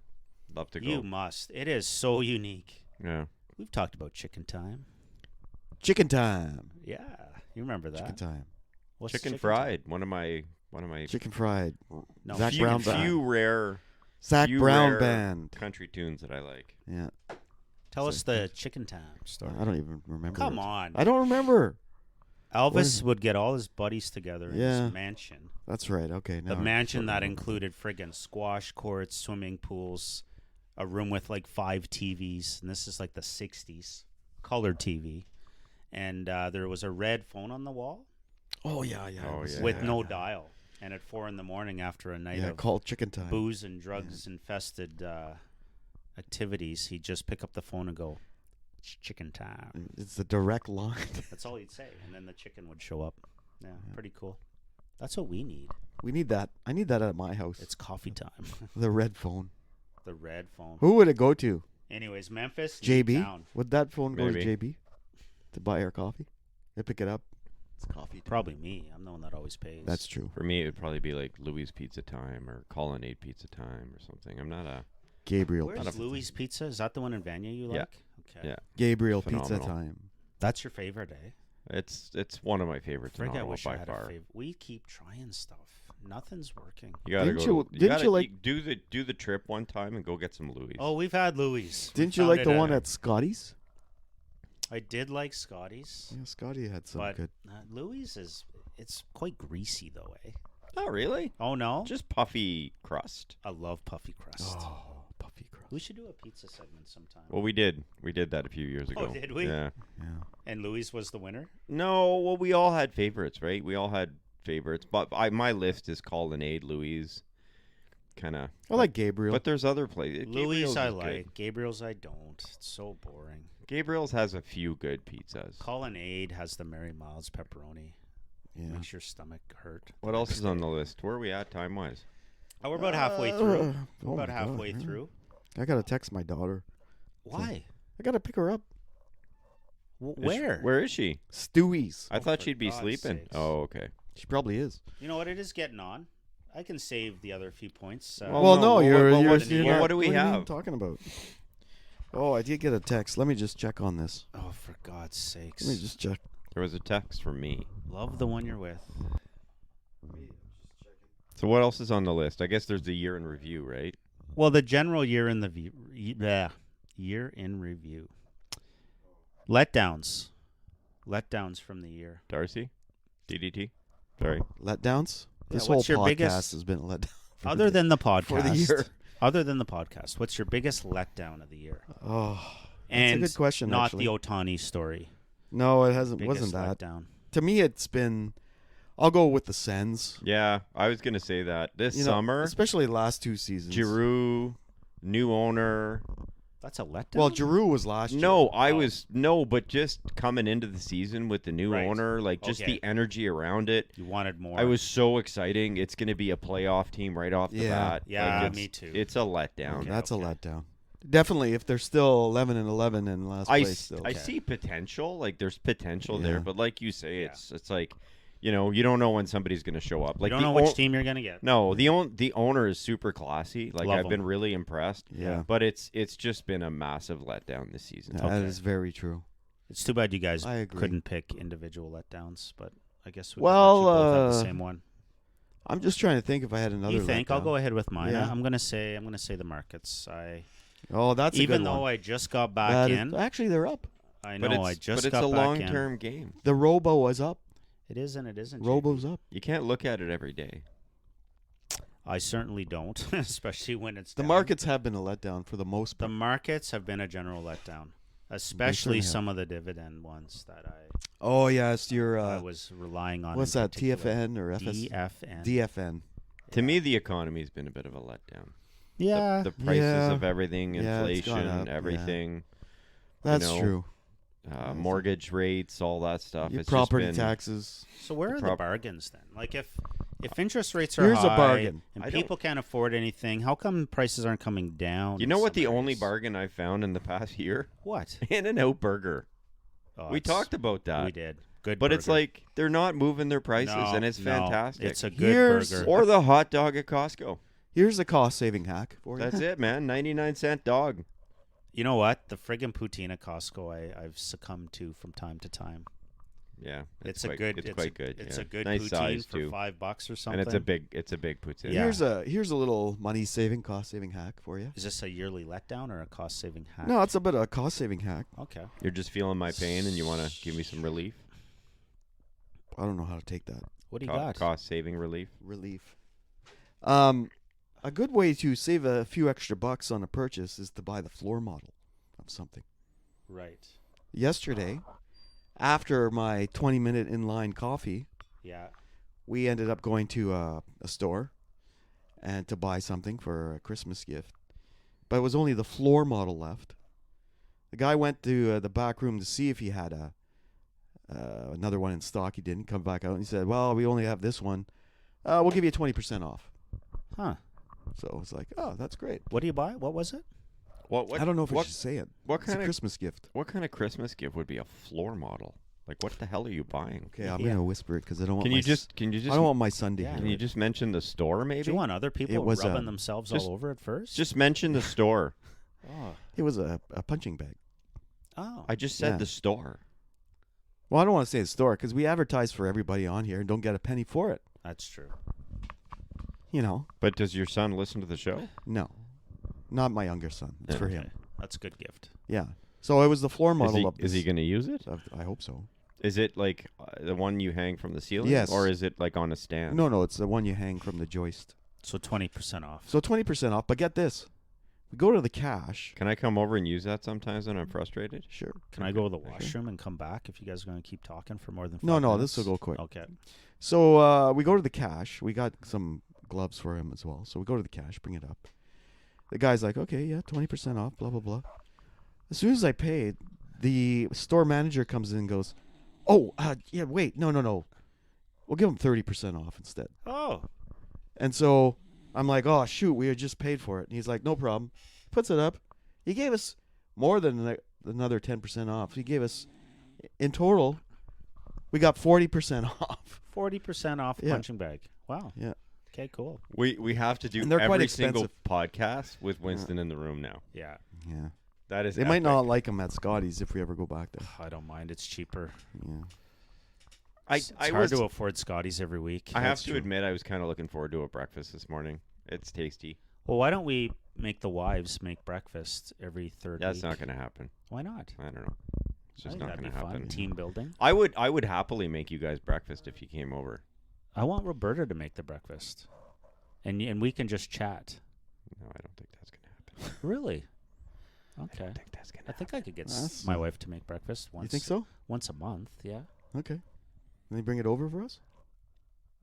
Love to go. You must. It is so unique. Yeah. We've talked about Chicken Time. Chicken time. Yeah, you remember that? Chicken time. What's Chicken Time? fried. One of my Chicken fried. No, Zach few, Brown band. few rare Zach few Brown rare band. country tunes that I like. Yeah. Tell us the Chicken Time story. I don't even remember. Come it. on. I don't remember. Elvis would get all his buddies together in Yeah. his mansion. That's right. Okay. The now I mansion sort of that remember. included friggin' squash courts, swimming pools, a room with like 5 TVs, and this is like the 60s, colored TV. And there was a red phone on the wall Oh yeah, yeah. Oh, it was- yeah. with no dial. And at 4 a.m. after a night Yeah, of called Chicken Time. booze and drugs infested activities, he'd just pick up the phone and go, "It's chicken time." It's the direct line. That's all he'd say, and then the chicken would show up. Yeah, pretty cool. That's what we need. We need that. I need that at my house. It's coffee time. The red phone. The red phone. Who would it go to? Anyways, Memphis, JB? Newtown. Would that phone go Maybe. to JB to buy our coffee? They pick it up. It's coffee time. Probably me. I'm the one that always pays. That's true. For me, it would probably be like Louis Pizza Time or Colonnade Pizza Time or something. I'm not a Gabriel. Where's Pizza. Louis Pizza? Is that the one in Vanya you Yeah. like? Okay. yeah. Gabriel Pizza Phenomenal. Time. That's your favorite, eh? It's one of my favorites in Frig, I Ottawa wish I by had far. a favorite. We keep trying stuff. Nothing's working. You gotta Didn't go. you- to, didn't gotta, you like- do the trip one time and go get some Louis? Oh, we've had Louis. Didn't you like the one at Scotty's? I did like Scotty's, Yeah, Scotty had some but good. Louis it's quite greasy though, eh? Not really. Oh no, Just puffy crust. I love puffy crust. Oh, puffy crust. We should do a pizza segment sometime. Well, we did that a few years Oh, ago. did we? Yeah. Yeah. And Louis was the winner. No, well, we all had favorites, right? We all had favorites, but my list is Colonnade, Louis, kind of. I like Gabriel. But there's other places. Louis I like. Gabriel's I don't. It's so boring. Gabriel's has a few good pizzas. Colonnade has the Mary Miles pepperoni. yeah. Makes your stomach hurt. What else is on the list? Where are we at time wise? Oh, we're about halfway through. Oh We're about my halfway God, yeah. through. I gotta text my daughter. Why? I gotta pick her up. Where? Where is she? Stewie's. I thought for she'd be God's sleeping. sakes. Oh, okay. She probably is. You know what? It is getting on. I can save the other few points. Well, Well, no, no, what- you're. what- you're, what- you're what- not- what do we you mean have? talking about? Oh, I did get a text. Let me just check on this. Oh, for God's sakes. Let me just check. There was a text from me. Love the one you're with. So what else is on the list? I guess there's the year in review, right? Well, the general year in year in review. Letdowns from the year. Darcy, DDT. Sorry. Letdowns. This what's whole your podcast biggest- has been a letdown. for Other the- than the podcast. for the year. Other than the podcast, what's your biggest letdown of the year? Oh, And a good question, Not actually. the Otani story. no, it hasn't. Biggest Wasn't that? letdown. To me, it's been. I'll go with the Sens. Yeah, I was gonna say that this You know, summer. especially the last 2 seasons. Giroux, new owner. That's a letdown. Well, Giroux was last year. No, but just coming into the season with the new Right. owner, like just Okay. the energy around it. You wanted more. I was so exciting. It's going to be a playoff team right off the Yeah. bat. Yeah, Like, me too. It's a letdown. Okay. That's a letdown. Definitely, if they're still 11-11 in last I, place, s- still. I see potential. Like there's potential Yeah. there, but like you say, Yeah. it's like, you don't know when somebody's going to show up. Like you don't know which team you're gonna get. No, the owner is super classy. Like Love I've him. been really impressed. Yeah. But it's just been a massive letdown this season. That is very true. It's too bad you guys I agree. couldn't pick individual letdowns, but I guess we Well, could let you both have the same one. I'm just trying to think if I had another. You think? I'll letdown. go ahead with mine. Yeah. I'm gonna say the Markets. Oh, that's a Even good though one. I just got back That is- in, actually, they're up. I But know it's, I just but it's got a back long-term game. The Robo was up. in. It is and it isn't. Robo's up. You can't look at it every day. I certainly don't, especially when it's The down. markets have been a letdown for the most The part. markets have been a general letdown, especially have. some of the dividend ones that Oh yes, your I was relying on. what's in that? particular. TFN or FS? DFN. DFN. To me, the economy's been a bit of a letdown. Yeah. The prices Yeah. of everything, Yeah, it's gone inflation, up, yeah. everything, That's know, true. mortgage rates, all that stuff. Your It's property just been, taxes. So where the are the prop- bargains then? Like if interest rates are Here's a high bargain. and I don't- people can't afford anything, how come prices aren't coming down? You in know what some the only areas? bargain I found in the past year? What? In-N-Out Burger. Oh, We it's- talked about that. We did. Good. But it's burger. like they're not moving their prices, No, and it's no, fantastic. It's a good Here's- burger. Or the hot dog at Costco. Here's a cost-saving hack for you. That's it, man. 99-cent dog. You know what? The friggin' poutine at Costco, I've succumbed to from time to time. Yeah, It's quite, a good. It's quite good. It's yeah. a good nice poutine size for too, $5 or something. and it's a big poutine. Yeah. Here's a little money-saving, cost-saving hack for you. Is this a yearly letdown or a cost-saving hack? No, it's a bit of a cost-saving hack. Okay. You're just feeling my pain, and you want to give me some relief. I don't know how to take that. What do you got? Cost saving relief. Relief. A good way to save a few extra bucks on a purchase is to buy the floor model of something. Right. Yesterday, after my 20-minute in-line coffee, Yeah. we ended up going to a store and to buy something for a Christmas gift. But it was only the floor model left. The guy went to the back room to see if he had another one in stock. He didn't. Come back out and he said, well, we only have this one. We'll give you 20% off. Huh. So it's like, oh, that's great. What do you buy? What was it? What I don't know if I what, should say it. what It's a kind of Christmas gift. what kind of Christmas gift would be a floor model? Like, what the hell are you buying? Okay, I'm Yeah. gonna whisper it because I don't want. Can my you s- just I don't want my son to Yeah. hear can you it. just mention the store maybe? Do you want other people was, rubbing themselves just- all over it first? Just mention the store. Oh. It was a punching bag. Oh. I just said Yeah. the store. Well, I don't want to say the store because we advertise for everybody on here and don't get a penny for it. That's true. You know, But does your son listen to the show? no, not my younger son. It's for him. Okay. That's a good gift. Yeah. So it was the floor model of Is he this- going to use it? I hope so. Is it like the one you hang from the ceiling? Yes. Or is it like on a stand? No, it's the one you hang from the joist. So 20% off. So 20% off. But get this, we go to the cash. Can I come over and use that sometimes when I'm frustrated? Sure. Can I go to the washroom and come back if you guys are going to keep talking for more than 5 No, minutes? this will go quick. Okay. So we go to the cash. We got some gloves for him as well. So we go to the cash, bring it up. The guy's like, okay, yeah, 20% off, blah, blah, blah. As soon as I paid, the store manager comes in and goes, oh, yeah, wait, no. We'll give him 30% off instead. Oh. And so I'm like, oh, shoot, we had just paid for it. And he's like, no problem. Puts it up. He gave us more than another 10% off. He gave us, in total, we got 40% off. 40% off Yeah. punching bag. Wow. Yeah. Okay, cool. We have to do And they're quite every single expensive. podcast with Winston in the room now. Yeah. Yeah. That is They might epic. not like him at Scotty's if we ever go back there. I don't mind. It's cheaper. Yeah. It's hard to afford Scotties every week. I have That's to true. admit, I was kind of looking forward to a breakfast this morning. It's tasty. Well, why don't we make the wives make breakfast every third That's week? not going to happen. Why not? I don't know. It's I just think not that'd going be to fun. happen. Team building. I would happily make you guys breakfast if you came over. I want Roberta to make the breakfast, and we can just chat. No, I don't think that's going to happen. Really? I Okay. don't think that's going to I think I could get That's- my wife to make breakfast once. You think so? Once a month, yeah. Okay. Can they bring it over for us?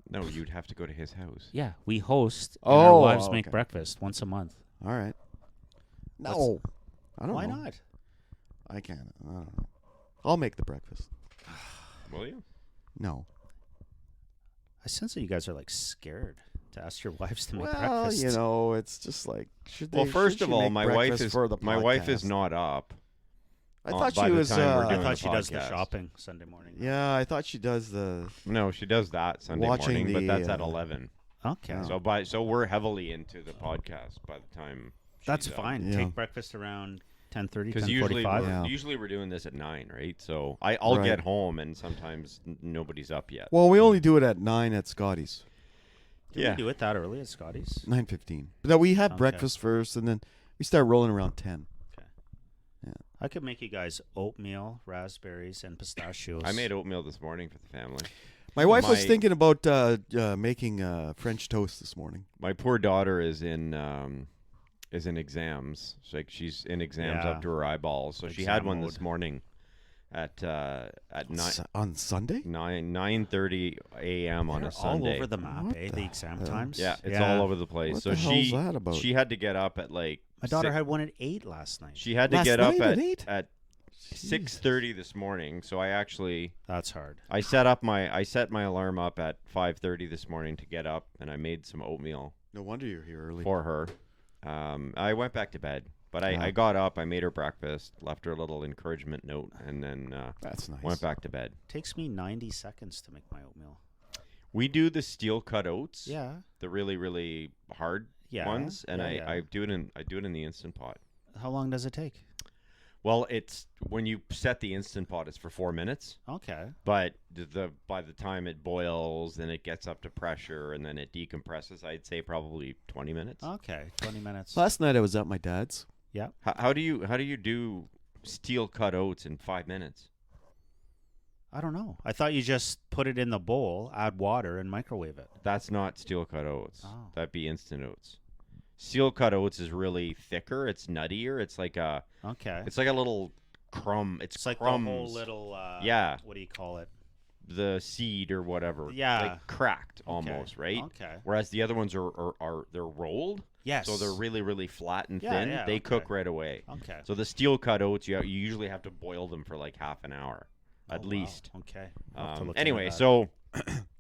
No, you'd have to go to his house. Yeah, we host and our Oh, wives make okay. breakfast once a month. All right. No. I don't Why know. not? I can't. I don't know. I'll make the breakfast. Will you? No. I sense that you guys are like scared to ask your wives to make Well, breakfast. you know, it's just like should they? Well, first should of she all, make my wife breakfast is for the my wife is podcast? not up. I thought by she the was. time we're I doing thought the she does the podcast. shopping Sunday morning. Yeah, I thought she does the. No, she does that Sunday Watching morning, but the, that's at 11. Okay. So we're heavily into the podcast by the time. That's she's up. fine. Yeah. Take breakfast around 10:30, Because usually 10:45. we're, Yeah. usually we're doing this at 9, right? So I'll Right. get home and sometimes nobody's up yet. Well, we only do it at 9 at Scotty's. Did Yeah. we do it that early at Scotty's? 9:15. But then we have Okay. breakfast first, and then we start rolling around 10. I could make you guys oatmeal, raspberries, and pistachios. I made oatmeal this morning for the family. My wife was My- thinking about making French toast this morning. My poor daughter is in exams. She's in exams Yeah. up to her eyeballs. So she Exam had one mode. this morning at 9. On Sunday? 9:30 a.m. on They're a Sunday. all over the map, What the the exam hell? times. Yeah, it's all over the place. What so the hell's she that about? she had to get up at like My daughter si- had one at 8 last night. she had to Last get up night at at 8? at 6:30 this morning. So That's hard. I set my alarm up at 5:30 this morning to get up, and I made some oatmeal No wonder you're here early. for her. I went back to bed, but I got up, I made her breakfast, left her a little encouragement note, and then That's nice. went back to bed. Takes me 90 seconds to make my oatmeal. We do the steel cut oats, Yeah. the really really hard Yeah. ones, and Yeah, I do it in the Instant Pot. How long does it take? Well, it's when you set the Instant Pot, it's for 4 minutes. Okay. But by the time it boils, then it gets up to pressure, and then it decompresses. I'd say probably 20 minutes. Okay. 20 minutes. Last night I was at my dad's. Yeah. How do you do steel cut oats in 5 minutes? I don't know. I thought you just put it in the bowl, add water, and microwave it. That's not steel cut oats. Oh. That'd be instant oats. Steel cut oats is really thicker. It's nuttier. It's like a Okay. little crumb. It's like crumbs. the whole little, Yeah. what do you call it? The seed or whatever. Yeah. Like cracked Okay. almost, right? Okay. Whereas the other ones are they're rolled. Yes. So they're really, really flat and Yeah, thin. yeah, They okay. cook right away. Okay. So the steel cut oats, you usually have to boil them for like half an hour, at Oh, wow. least. Okay. I'll have to look into Anyway, that. so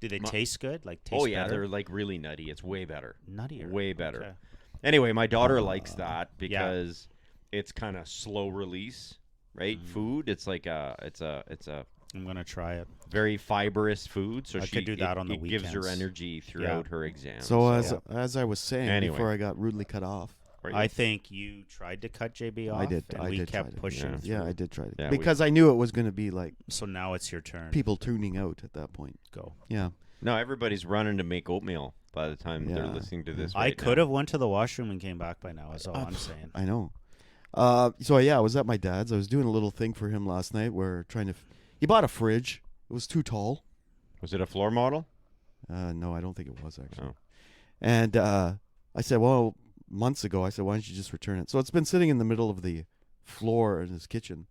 do they my- taste good? Like taste oh yeah, better? they're like really nutty. It's way better. Nuttier. Way better. Okay. Anyway, my daughter likes that yeah. because it's kind of slow release, right? Food. It's like it's a I'm gonna try it. very fibrous food, so I she could do that on the it gives her weekends. energy throughout her exam. So as I was saying Anyway. before I got rudely cut off. I think you tried to cut JB off. I did. And I we did kept try to. pushing. Yeah, through. I did try to. Yeah, because I knew it was going to be like So now it's your turn. people tuning out at that point. Go. Yeah. no, everybody's running to make oatmeal by the time they're Yeah. listening to this. I right could now. have went to the washroom and came back by now. Is all I'm saying. I know. So yeah, I was at my dad's. I was doing a little thing for him last night. We're trying to. He bought a fridge. It was too tall. Was it a floor model? No, I don't think it was actually. Oh. And I said, well, months ago, I said, why don't you just return it? So it's been sitting in the middle of the floor in his kitchen.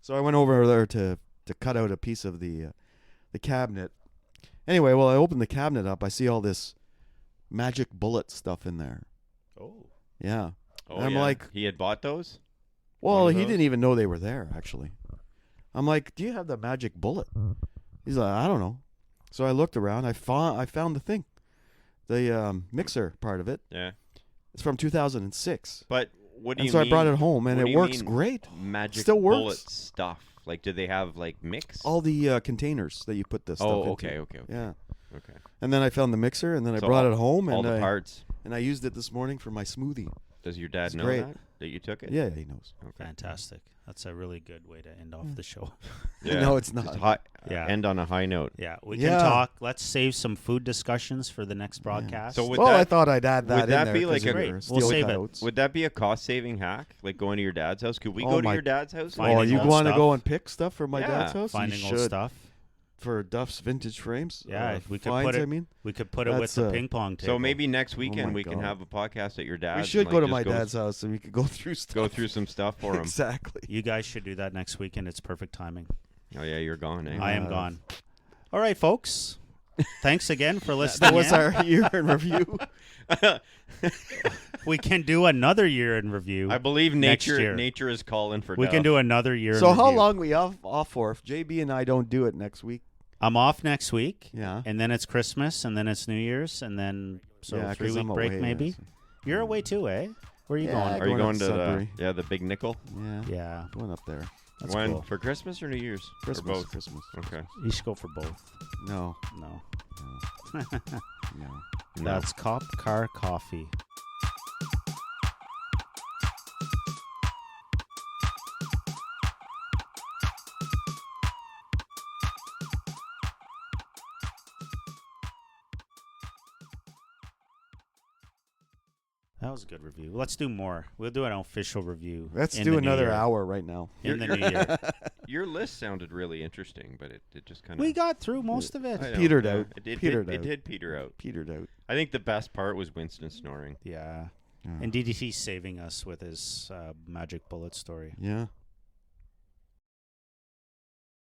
So I went over there to cut out a piece of the cabinet. Anyway, well, I opened the cabinet up. I see all this magic bullet stuff in there. Oh. Yeah. Oh, And I'm yeah. like, he had bought those. well, One of he those? didn't even know they were there, actually. I'm like, do you have the magic bullet? He's like, I don't know. So I looked around. I found the thing, the mixer part of it. Yeah, It's from 2006. but what do And you so mean? I brought it home, and what do it you works mean great. Magic Still works. bullet stuff. Like, do they have like mix? All the containers that you put this stuff oh, into. okay. Yeah. Okay. And then I found the mixer, and then I So brought all- it home, All and the I parts. used it this morning for my smoothie. Does your dad It's know great. that you took it? Yeah, he knows. Okay. Fantastic. That's a really good way to end off the show. No, it's not. Just high, Yeah. End on a high note. Yeah, we Yeah. can talk. Let's save some food discussions for the next broadcast. So would Well, that- I thought I'd add that would in that there be 'cause like they a- were We'll steel save it. cutouts. Would that be a cost-saving hack? Like going to your dad's house? Could we Oh go to my- your dad's house? Finding Oh, you old want to stuff. go and pick stuff from my Yeah. dad's house? Finding you old should. stuff. For Duff's vintage frames. Yeah, we could finds, put it. I mean, We could put it with That's, the uh, ping pong table. So maybe next weekend my we can God. have a podcast at your dad's. we and, should like, go to just my dad's house and we could go through stuff. Go through some stuff for him. Exactly. you guys should do that next weekend. It's perfect timing. Oh yeah, you're gone. Eh? I am Yeah. gone. All right, folks. thanks again for listening. That was in. our year in review. We can do another year in review. I believe next year. nature is calling for We can Duff. do another year. So in how review. long we off for if JB and I don't do it next week? I'm off next week. Yeah. And then it's Christmas, and then it's New Year's, and then Yeah, 'cause 3 week I'm break away, maybe. yes. You're away too, eh? Where are you Yeah, going? Are you going going up to Sudbury. the Big Nickel? Yeah. Yeah, Going up there. that's when cool. for Christmas or New Year's? Christmas. Or both. Christmas. Okay. You should go for both. No. No, No. that's Cop Car Coffee. That was a good review. Let's do more. We'll do an official review. Let's in do the new another year. hour right now. In the new year. Your list sounded really interesting, but it just kind of We got through most of it. Petered out. It Petered did, out. It did peter out. Petered out. I think the best part was Winston snoring. Yeah. Yeah. And DDT saving us with his magic bullet story. Yeah.